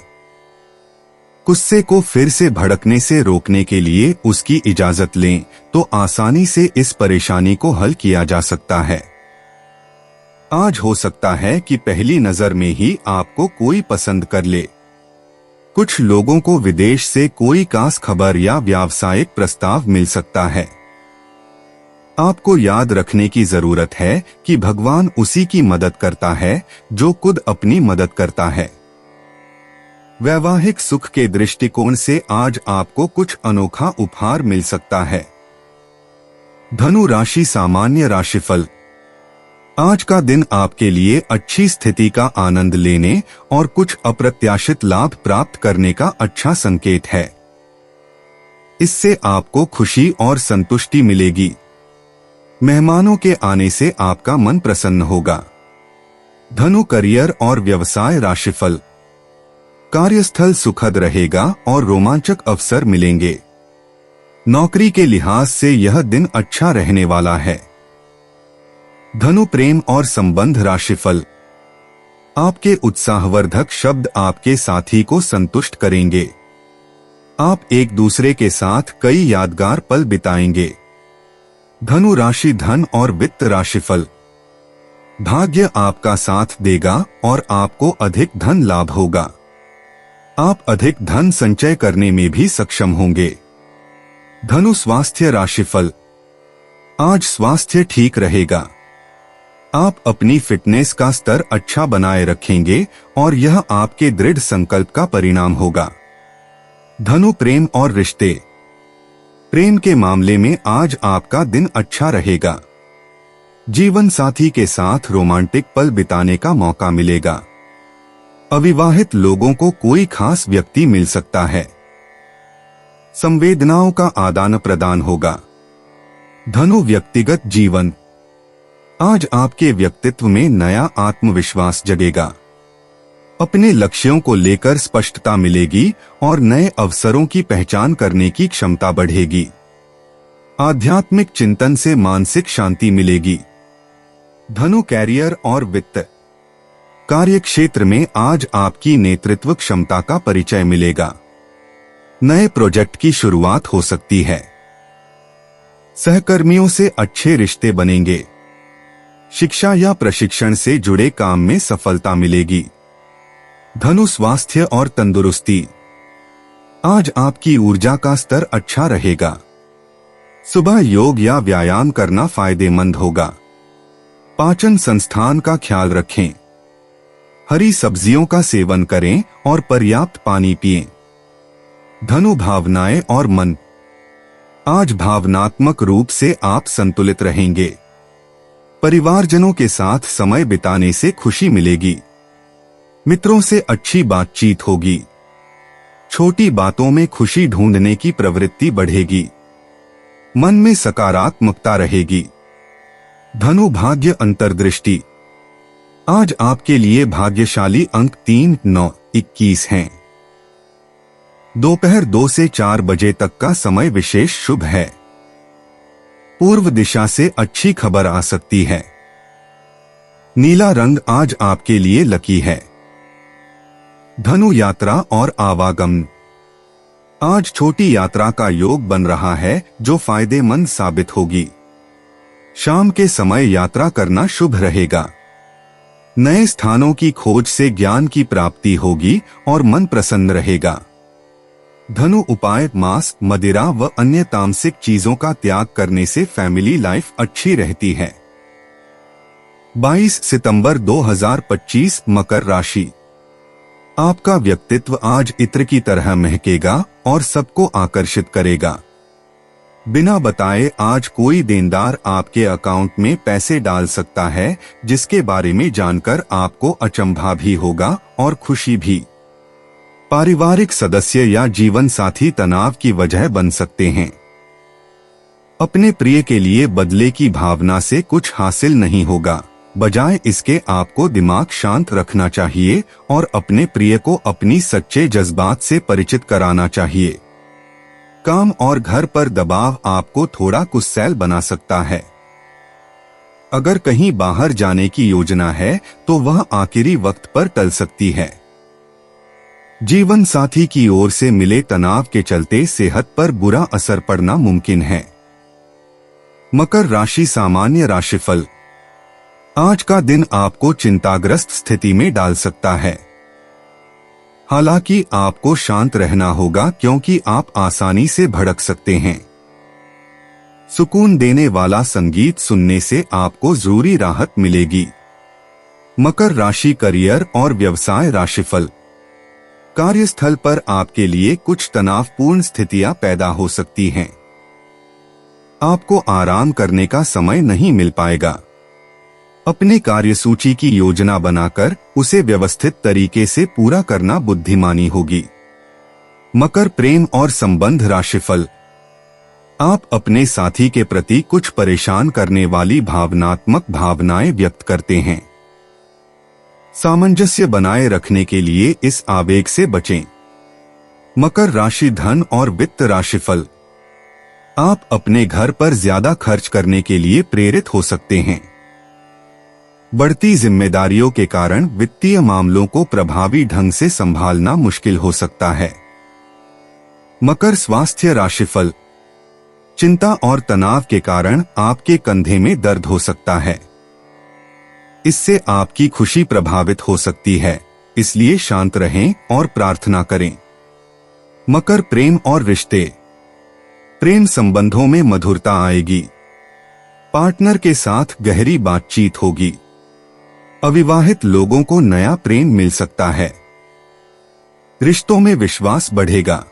गुस्से को फिर से भड़कने से रोकने के लिए उसकी इजाजत लें तो आसानी से इस परेशानी को हल किया जा सकता है। आज हो सकता है कि पहली नजर में ही आपको कोई पसंद कर ले। कुछ लोगों को विदेश से कोई खास खबर या व्यावसायिक प्रस्ताव मिल सकता है। आपको याद रखने की जरूरत है कि भगवान उसी की मदद करता है जो खुद अपनी मदद करता है। वैवाहिक सुख के दृष्टिकोण से आज आपको कुछ अनोखा उपहार मिल सकता है। धनु राशि सामान्य राशिफल। आज का दिन आपके लिए अच्छी स्थिति का आनंद लेने और कुछ अप्रत्याशित लाभ प्राप्त करने का अच्छा संकेत है। इससे आपको खुशी और संतुष्टि मिलेगी। मेहमानों के आने से आपका मन प्रसन्न होगा। धनु करियर और व्यवसाय राशिफल। कार्यस्थल सुखद रहेगा और रोमांचक अवसर मिलेंगे। नौकरी के लिहाज से यह दिन अच्छा रहने वाला है। धनु प्रेम और संबंध राशिफल। आपके उत्साहवर्धक शब्द आपके साथी को संतुष्ट करेंगे। आप एक दूसरे के साथ कई यादगार पल बिताएंगे। धनु राशि धन और वित्त राशिफल। भाग्य आपका साथ देगा और आपको अधिक धन लाभ होगा। आप अधिक धन संचय करने में भी सक्षम होंगे। धनु स्वास्थ्य राशिफल। आज स्वास्थ्य ठीक रहेगा। आप अपनी फिटनेस का स्तर अच्छा बनाए रखेंगे और यह आपके दृढ़ संकल्प का परिणाम होगा। धनु प्रेम और रिश्ते। प्रेम के मामले में आज आपका दिन अच्छा रहेगा। जीवन साथी के साथ रोमांटिक पल बिताने का मौका मिलेगा। अविवाहित लोगों को कोई खास व्यक्ति मिल सकता है। संवेदनाओं का आदान प्रदान होगा। धनु व्यक्तिगत जीवन। आज आपके व्यक्तित्व में नया आत्मविश्वास जगेगा। अपने लक्ष्यों को लेकर स्पष्टता मिलेगी और नए अवसरों की पहचान करने की क्षमता बढ़ेगी। आध्यात्मिक चिंतन से मानसिक शांति मिलेगी। धनु कैरियर और वित्त। कार्य क्षेत्र में आज आपकी नेतृत्व क्षमता का परिचय मिलेगा। नए प्रोजेक्ट की शुरुआत हो सकती है। सहकर्मियों से अच्छे रिश्ते बनेंगे। शिक्षा या प्रशिक्षण से जुड़े काम में सफलता मिलेगी। धनु स्वास्थ्य और तंदुरुस्ती। आज आपकी ऊर्जा का स्तर अच्छा रहेगा। सुबह योग या व्यायाम करना फायदेमंद होगा। पाचन संस्थान का ख्याल रखें। हरी सब्जियों का सेवन करें और पर्याप्त पानी पिएं। धनु भावनाएं और मन। आज भावनात्मक रूप से आप संतुलित रहेंगे। परिवारजनों के साथ समय बिताने से खुशी मिलेगी। मित्रों से अच्छी बातचीत होगी। छोटी बातों में खुशी ढूंढने की प्रवृत्ति बढ़ेगी। मन में सकारात्मकता रहेगी। धनु भाग्य अंतर्दृष्टि। आज आपके लिए भाग्यशाली अंक 3, 9, 21 हैं। दोपहर 2 से 4 बजे तक का समय विशेष शुभ है। पूर्व दिशा से अच्छी खबर आ सकती है। नीला रंग आज आपके लिए लकी है। धनु यात्रा और आवागमन। आज छोटी यात्रा का योग बन रहा है जो फायदेमंद साबित होगी। शाम के समय यात्रा करना शुभ रहेगा। नए स्थानों की खोज से ज्ञान की प्राप्ति होगी और मन प्रसन्न रहेगा। धनु उपाय मांस, मदिरा व अन्य तामसिक चीजों का त्याग करने से फैमिली लाइफ अच्छी रहती है। 22 सितंबर 2025 मकर राशि। आपका व्यक्तित्व आज इत्र की तरह महकेगा और सबको आकर्षित करेगा। बिना बताए आज कोई देनदार आपके अकाउंट में पैसे डाल सकता है, जिसके बारे में जानकर आपको अचंभा भी होगा और खुशी भी। पारिवारिक सदस्य या जीवन साथी तनाव की वजह बन सकते हैं। अपने प्रिय के लिए बदले की भावना से कुछ हासिल नहीं होगा, बजाय इसके आपको दिमाग शांत रखना चाहिए और अपने प्रिय को अपनी सच्चे जज्बात से परिचित कराना चाहिए। काम और घर पर दबाव आपको थोड़ा गुस्सैल बना सकता है। अगर कहीं बाहर जाने की योजना है तो वह आखिरी वक्त पर टल सकती है। जीवन साथी की ओर से मिले तनाव के चलते सेहत पर बुरा असर पड़ना मुमकिन है। मकर राशि सामान्य राशिफल। आज का दिन आपको चिंताग्रस्त स्थिति में डाल सकता है। हालांकि आपको शांत रहना होगा क्योंकि आप आसानी से भड़क सकते हैं। सुकून देने वाला संगीत सुनने से आपको जरूरी राहत मिलेगी। मकर राशि करियर और व्यवसाय राशिफल। कार्यस्थल पर आपके लिए कुछ तनावपूर्ण स्थितियां पैदा हो सकती हैं। आपको आराम करने का समय नहीं मिल पाएगा। अपने कार्यसूची की योजना बनाकर उसे व्यवस्थित तरीके से पूरा करना बुद्धिमानी होगी। मकर प्रेम और संबंध राशिफल। आप अपने साथी के प्रति कुछ परेशान करने वाली भावनात्मक भावनाएं व्यक्त करते हैं। सामंजस्य बनाए रखने के लिए इस आवेग से बचें। मकर राशि धन और वित्त राशिफल। आप अपने घर पर ज्यादा खर्च करने के लिए प्रेरित हो सकते हैं। बढ़ती जिम्मेदारियों के कारण वित्तीय मामलों को प्रभावी ढंग से संभालना मुश्किल हो सकता है। मकर स्वास्थ्य राशिफल। चिंता और तनाव के कारण आपके कंधे में दर्द हो सकता है। इससे आपकी खुशी प्रभावित हो सकती है, इसलिए शांत रहें और प्रार्थना करें। मकर प्रेम और रिश्ते। प्रेम संबंधों में मधुरता आएगी। पार्टनर के साथ गहरी बातचीत होगी। अविवाहित लोगों को नया प्रेम मिल सकता है। रिश्तों में विश्वास बढ़ेगा।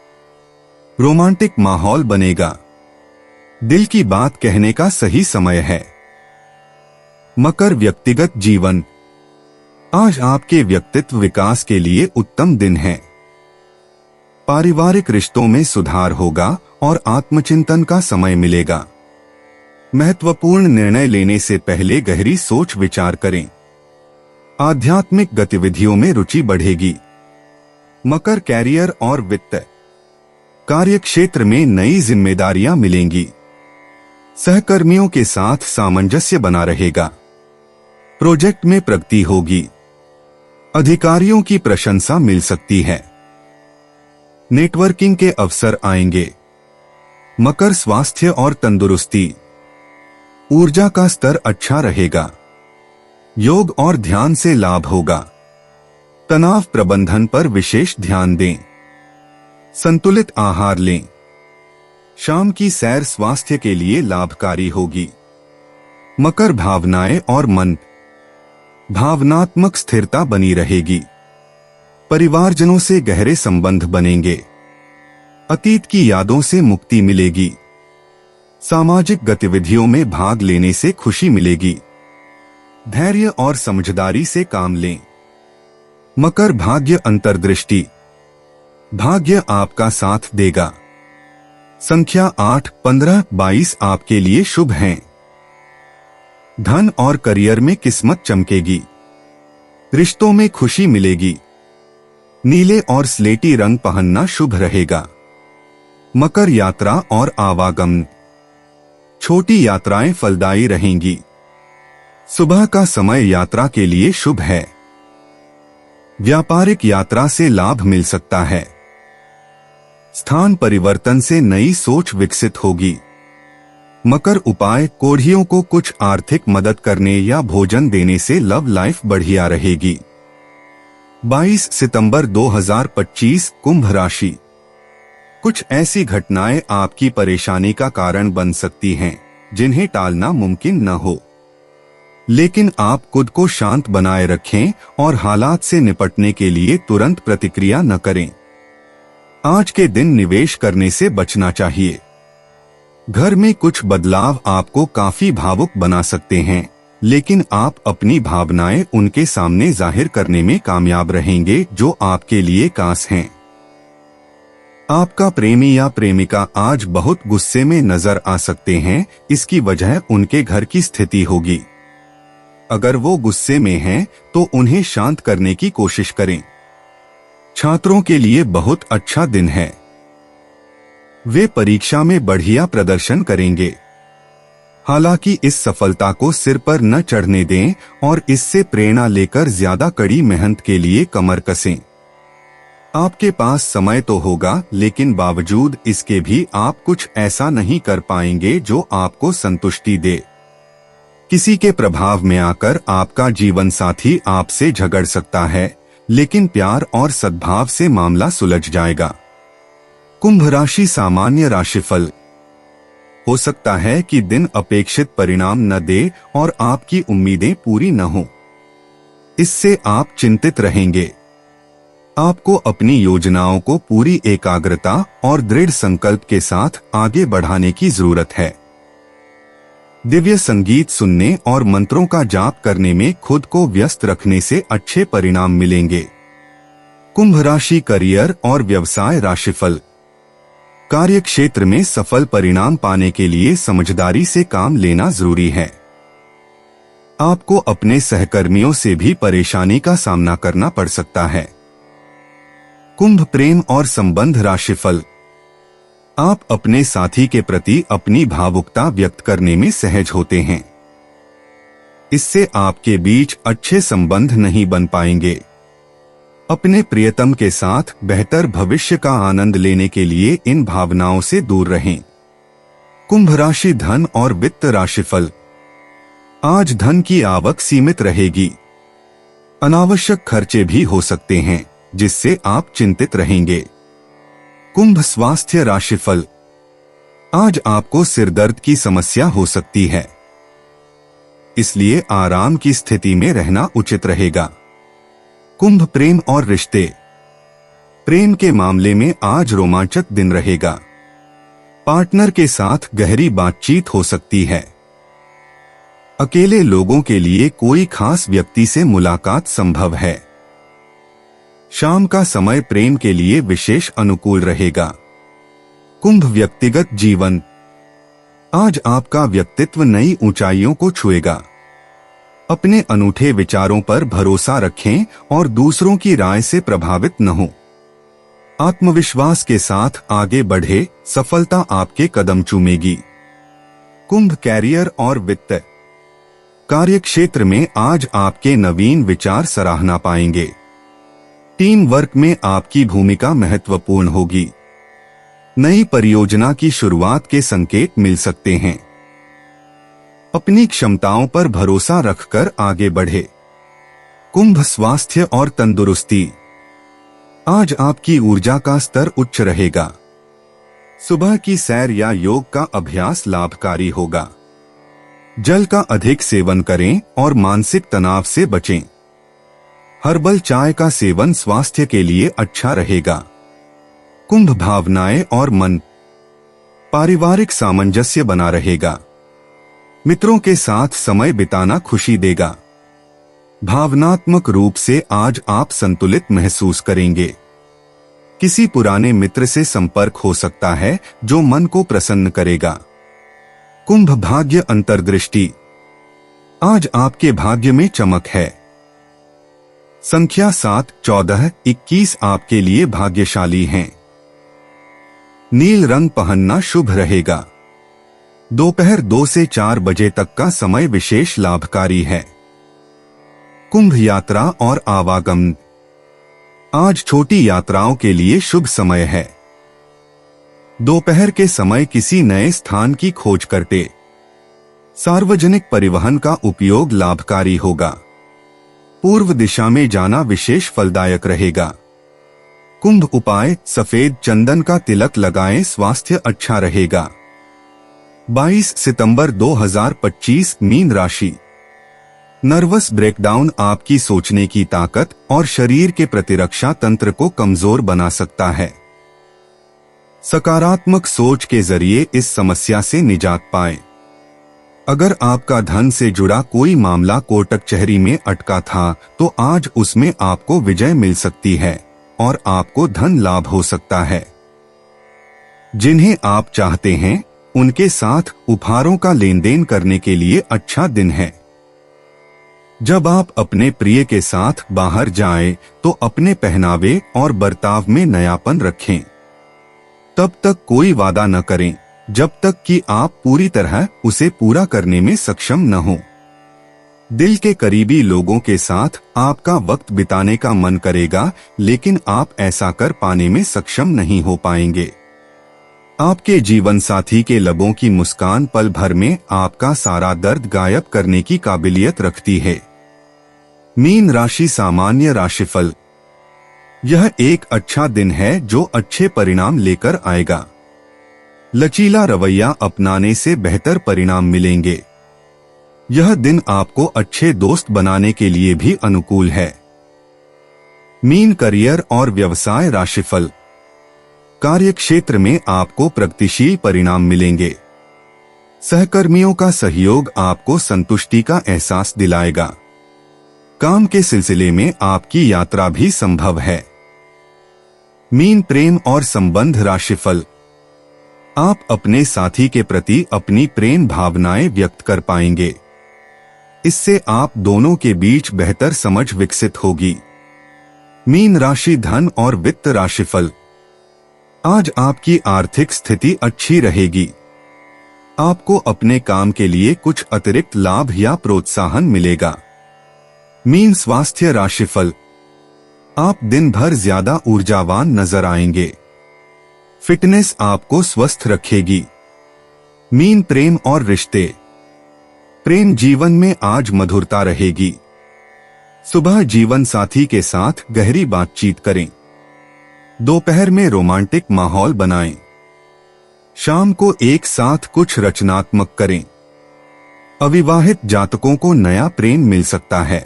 रोमांटिक माहौल बनेगा। दिल की बात कहने का सही समय है। मकर व्यक्तिगत जीवन। आज आपके व्यक्तित्व विकास के लिए उत्तम दिन है। पारिवारिक रिश्तों में सुधार होगा और आत्मचिंतन का समय मिलेगा। महत्वपूर्ण निर्णय लेने से पहले गहरी सोच विचार करें। आध्यात्मिक गतिविधियों में रुचि बढ़ेगी। मकर कैरियर और वित्त। कार्य क्षेत्र में नई जिम्मेदारियां मिलेंगी। सहकर्मियों के साथ सामंजस्य बना रहेगा। प्रोजेक्ट में प्रगति होगी। अधिकारियों की प्रशंसा मिल सकती है। नेटवर्किंग के अवसर आएंगे। मकर स्वास्थ्य और तंदुरुस्ती। ऊर्जा का स्तर अच्छा रहेगा। योग और ध्यान से लाभ होगा। तनाव प्रबंधन पर विशेष ध्यान दें। संतुलित आहार लें। शाम की सैर स्वास्थ्य के लिए लाभकारी होगी। मकर भावनाएं और मन। भावनात्मक स्थिरता बनी रहेगी। परिवारजनों से गहरे संबंध बनेंगे। अतीत की यादों से मुक्ति मिलेगी। सामाजिक गतिविधियों में भाग लेने से खुशी मिलेगी। धैर्य और समझदारी से काम लें। मकर भाग्य अंतर्दृष्टि। भाग्य आपका साथ देगा। संख्या 8, 15, 22 आपके लिए शुभ हैं। धन और करियर में किस्मत चमकेगी। रिश्तों में खुशी मिलेगी। नीले और स्लेटी रंग पहनना शुभ रहेगा। मकर यात्रा और आवागमन। छोटी यात्राएं फलदायी रहेंगी। सुबह का समय यात्रा के लिए शुभ है। व्यापारिक यात्रा से लाभ मिल सकता है। स्थान परिवर्तन से नई सोच विकसित होगी। मकर उपाय, कोढ़ियों को कुछ आर्थिक मदद करने या भोजन देने से लव लाइफ बढ़िया रहेगी। 22 सितंबर 2025 कुंभ राशि। कुछ ऐसी घटनाएं आपकी परेशानी का कारण बन सकती हैं, जिन्हें टालना मुमकिन न हो, लेकिन आप खुद को शांत बनाए रखें और हालात से निपटने के लिए तुरंत प्रतिक्रिया न करें। आज के दिन निवेश करने से बचना चाहिए। घर में कुछ बदलाव आपको काफी भावुक बना सकते हैं, लेकिन आप अपनी भावनाएं उनके सामने जाहिर करने में कामयाब रहेंगे जो आपके लिए खास हैं। आपका प्रेमी या प्रेमिका आज बहुत गुस्से में नजर आ सकते हैं, इसकी वजह उनके घर की स्थिति होगी। अगर वो गुस्से में हैं, तो उन्हें शांत करने की कोशिश करें। छात्रों के लिए बहुत अच्छा दिन है। वे परीक्षा में बढ़िया प्रदर्शन करेंगे। हालांकि इस सफलता को सिर पर न चढ़ने दें और इससे प्रेरणा लेकर ज्यादा कड़ी मेहनत के लिए कमर कसें। आपके पास समय तो होगा, लेकिन बावजूद इसके भी आप कुछ ऐसा नहीं कर पाएंगे जो आपको संतुष्टि दे। किसी के प्रभाव में आकर आपका जीवन साथी आपसे झगड़ सकता है, लेकिन प्यार और सद्भाव से मामला सुलझ जाएगा। कुंभ राशि सामान्य राशिफल। हो सकता है कि दिन अपेक्षित परिणाम न दे और आपकी उम्मीदें पूरी न हो। इससे आप चिंतित रहेंगे। आपको अपनी योजनाओं को पूरी एकाग्रता और दृढ़ संकल्प के साथ आगे बढ़ाने की जरूरत है। दिव्य संगीत सुनने और मंत्रों का जाप करने में खुद को व्यस्त रखने से अच्छे परिणाम मिलेंगे। कुंभ राशि करियर और व्यवसाय राशिफल। कार्य क्षेत्र में सफल परिणाम पाने के लिए समझदारी से काम लेना जरूरी है। आपको अपने सहकर्मियों से भी परेशानी का सामना करना पड़ सकता है। कुंभ प्रेम और संबंध राशिफल। आप अपने साथी के प्रति अपनी भावुकता व्यक्त करने में सहज होते हैं। इससे आपके बीच अच्छे संबंध नहीं बन पाएंगे। अपने प्रियतम के साथ बेहतर भविष्य का आनंद लेने के लिए इन भावनाओं से दूर रहें। कुंभ राशि धन और वित्त राशिफल। आज धन की आवक सीमित रहेगी। अनावश्यक खर्चे भी हो सकते हैं, जिससे आप चिंतित रहेंगे। कुंभ स्वास्थ्य राशिफल। आज आपको सिरदर्द की समस्या हो सकती है, इसलिए आराम की स्थिति में रहना उचित रहेगा। कुंभ प्रेम और रिश्ते। प्रेम के मामले में आज रोमांचक दिन रहेगा। पार्टनर के साथ गहरी बातचीत हो सकती है। अकेले लोगों के लिए कोई खास व्यक्ति से मुलाकात संभव है। शाम का समय प्रेम के लिए विशेष अनुकूल रहेगा। कुंभ व्यक्तिगत जीवन। आज आपका व्यक्तित्व नई ऊंचाइयों को छुएगा। अपने अनूठे विचारों पर भरोसा रखें और दूसरों की राय से प्रभावित न हो। आत्मविश्वास के साथ आगे बढ़े, सफलता आपके कदम चूमेगी। कुंभ कैरियर और वित्त। कार्य क्षेत्र में आज आपके नवीन विचार सराहना पाएंगे। टीम वर्क में आपकी भूमिका महत्वपूर्ण होगी। नई परियोजना की शुरुआत के संकेत मिल सकते हैं। अपनी क्षमताओं पर भरोसा रखकर आगे बढ़े। कुंभ स्वास्थ्य और तंदुरुस्ती। आज आपकी ऊर्जा का स्तर उच्च रहेगा। सुबह की सैर या योग का अभ्यास लाभकारी होगा। जल का अधिक सेवन करें और मानसिक तनाव से बचें। हर्बल चाय का सेवन स्वास्थ्य के लिए अच्छा रहेगा। कुंभ भावनाएं और मन। पारिवारिक सामंजस्य बना रहेगा। मित्रों के साथ समय बिताना खुशी देगा। भावनात्मक रूप से आज आप संतुलित महसूस करेंगे। किसी पुराने मित्र से संपर्क हो सकता है जो मन को प्रसन्न करेगा। कुंभ भाग्य अंतर्दृष्टि। आज आपके भाग्य में चमक है। संख्या 7, 14, 21 आपके लिए भाग्यशाली हैं। नील रंग पहनना शुभ रहेगा। दोपहर 2 से 4 बजे तक का समय विशेष लाभकारी है। कुंभ यात्रा और आवागमन। आज छोटी यात्राओं के लिए शुभ समय है। दोपहर के समय किसी नए स्थान की खोज करते। सार्वजनिक परिवहन का उपयोग लाभकारी होगा। पूर्व दिशा में जाना विशेष फलदायक रहेगा। कुंभ उपाय, सफेद चंदन का तिलक लगाएं, स्वास्थ्य अच्छा रहेगा। 22 सितंबर 2025 मीन राशि। नर्वस ब्रेकडाउन आपकी सोचने की ताकत और शरीर के प्रतिरक्षा तंत्र को कमजोर बना सकता है। सकारात्मक सोच के जरिए इस समस्या से निजात पाएं। अगर आपका धन से जुड़ा कोई मामला कोर्ट कचहरी में अटका था तो आज उसमें आपको विजय मिल सकती है और आपको धन लाभ हो सकता है। जिन्हें आप चाहते हैं उनके साथ उपहारों का लेन देन करने के लिए अच्छा दिन है। जब आप अपने प्रिय के साथ बाहर जाएं तो अपने पहनावे और बर्ताव में नयापन रखें। तब तक कोई वादा न करें जब तक कि आप पूरी तरह उसे पूरा करने में सक्षम न हो। दिल के करीबी लोगों के साथ आपका वक्त बिताने का मन करेगा, लेकिन आप ऐसा कर पाने में सक्षम नहीं हो पाएंगे। आपके जीवन साथी के लबों की मुस्कान पल भर में आपका सारा दर्द गायब करने की काबिलियत रखती है। मीन राशि सामान्य राशिफल। यह एक अच्छा दिन है जो अच्छे परिणाम लेकर आएगा। लचीला रवैया अपनाने से बेहतर परिणाम मिलेंगे। यह दिन आपको अच्छे दोस्त बनाने के लिए भी अनुकूल है। मीन करियर और व्यवसाय राशिफल। कार्यक्षेत्र में आपको प्रगतिशील परिणाम मिलेंगे। सहकर्मियों का सहयोग आपको संतुष्टि का एहसास दिलाएगा। काम के सिलसिले में आपकी यात्रा भी संभव है। मीन प्रेम और संबंध राशिफल। आप अपने साथी के प्रति अपनी प्रेम भावनाएं व्यक्त कर पाएंगे। इससे आप दोनों के बीच बेहतर समझ विकसित होगी। मीन राशि धन और वित्त राशिफल। आज आपकी आर्थिक स्थिति अच्छी रहेगी। आपको अपने काम के लिए कुछ अतिरिक्त लाभ या प्रोत्साहन मिलेगा। मीन स्वास्थ्य राशिफल। आप दिन भर ज्यादा ऊर्जावान नजर आएंगे। फिटनेस आपको स्वस्थ रखेगी। मीन प्रेम और रिश्ते। प्रेम जीवन में आज मधुरता रहेगी। सुबह जीवन साथी के साथ गहरी बातचीत करें। दोपहर में रोमांटिक माहौल बनाएं। शाम को एक साथ कुछ रचनात्मक करें। अविवाहित जातकों को नया प्रेम मिल सकता है।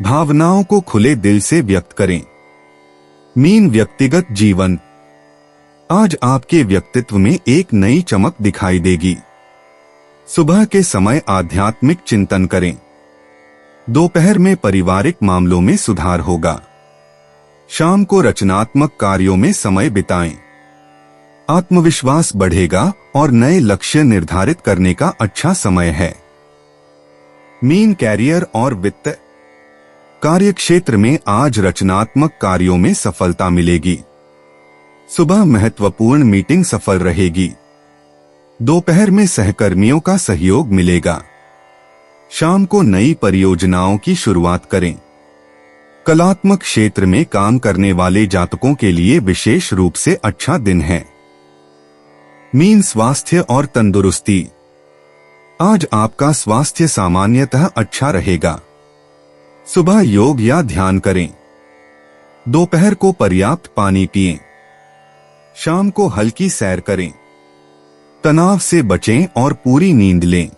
भावनाओं को खुले दिल से व्यक्त करें। मीन व्यक्तिगत जीवन। आज आपके व्यक्तित्व में एक नई चमक दिखाई देगी। सुबह के समय आध्यात्मिक चिंतन करें। दोपहर में पारिवारिक मामलों में सुधार होगा। शाम को रचनात्मक कार्यों में समय बिताएं। आत्मविश्वास बढ़ेगा और नए लक्ष्य निर्धारित करने का अच्छा समय है। मीन कैरियर और वित्त। कार्यक्षेत्र में आज रचनात्मक कार्यों में सफलता मिलेगी। सुबह महत्वपूर्ण मीटिंग सफल रहेगी। दोपहर में सहकर्मियों का सहयोग मिलेगा। शाम को नई परियोजनाओं की शुरुआत करें। कलात्मक क्षेत्र में काम करने वाले जातकों के लिए विशेष रूप से अच्छा दिन है। मीन स्वास्थ्य और तंदुरुस्ती। आज आपका स्वास्थ्य सामान्यतः अच्छा रहेगा। सुबह योग या ध्यान करें। दोपहर को पर्याप्त पानी पिएं। शाम को हल्की सैर करें। तनाव से बचें और पूरी नींद लें।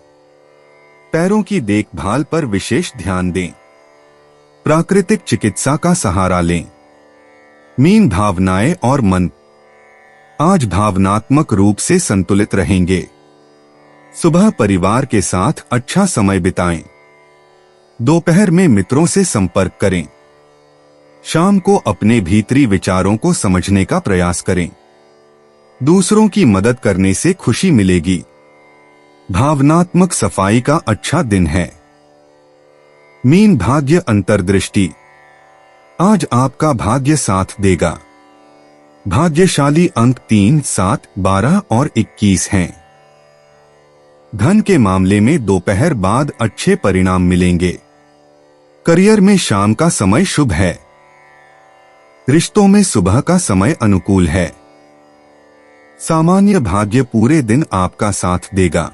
पैरों की देखभाल पर विशेष ध्यान दें। प्राकृतिक चिकित्सा का सहारा लें। मीन भावनाएं और मन। आज भावनात्मक रूप से संतुलित रहेंगे। सुबह परिवार के साथ अच्छा समय बिताएं। दोपहर में मित्रों से संपर्क करें। शाम को अपने भीतरी विचारों को समझने का प्रयास करें। दूसरों की मदद करने से खुशी मिलेगी। भावनात्मक सफाई का अच्छा दिन है। मीन भाग्य अंतर्दृष्टि। आज आपका भाग्य साथ देगा। भाग्यशाली अंक 3, 7, 12 और 21 हैं। धन के मामले में दोपहर बाद अच्छे परिणाम मिलेंगे। करियर में शाम का समय शुभ है। रिश्तों में सुबह का समय अनुकूल है। सामान्य भाग्य पूरे दिन आपका साथ देगा।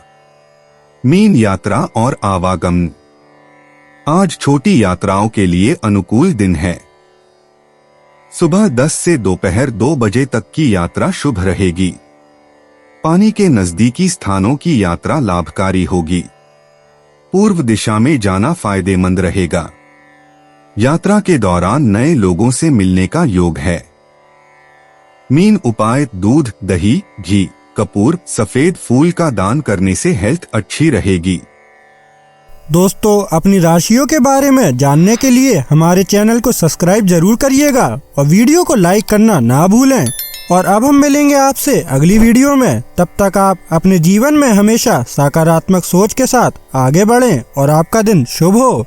मीन यात्रा और आवागमन। आज छोटी यात्राओं के लिए अनुकूल दिन है। सुबह 10 से दोपहर 2 बजे तक की यात्रा शुभ रहेगी। पानी के नजदीकी स्थानों की यात्रा लाभकारी होगी। पूर्व दिशा में जाना फायदेमंद रहेगा। यात्रा के दौरान नए लोगों से मिलने का योग है। मीन उपाय: दूध, दही, घी, कपूर, सफेद फूल का दान करने से हेल्थ अच्छी रहेगी। दोस्तों, अपनी राशियों के बारे में जानने के लिए हमारे चैनल को सब्सक्राइब जरूर करिएगा और वीडियो को लाइक करना ना भूलें। और अब हम मिलेंगे आपसे अगली वीडियो में। तब तक आप अपने जीवन में हमेशा सकारात्मक सोच के साथ आगे बढ़ें और आपका दिन शुभ हो।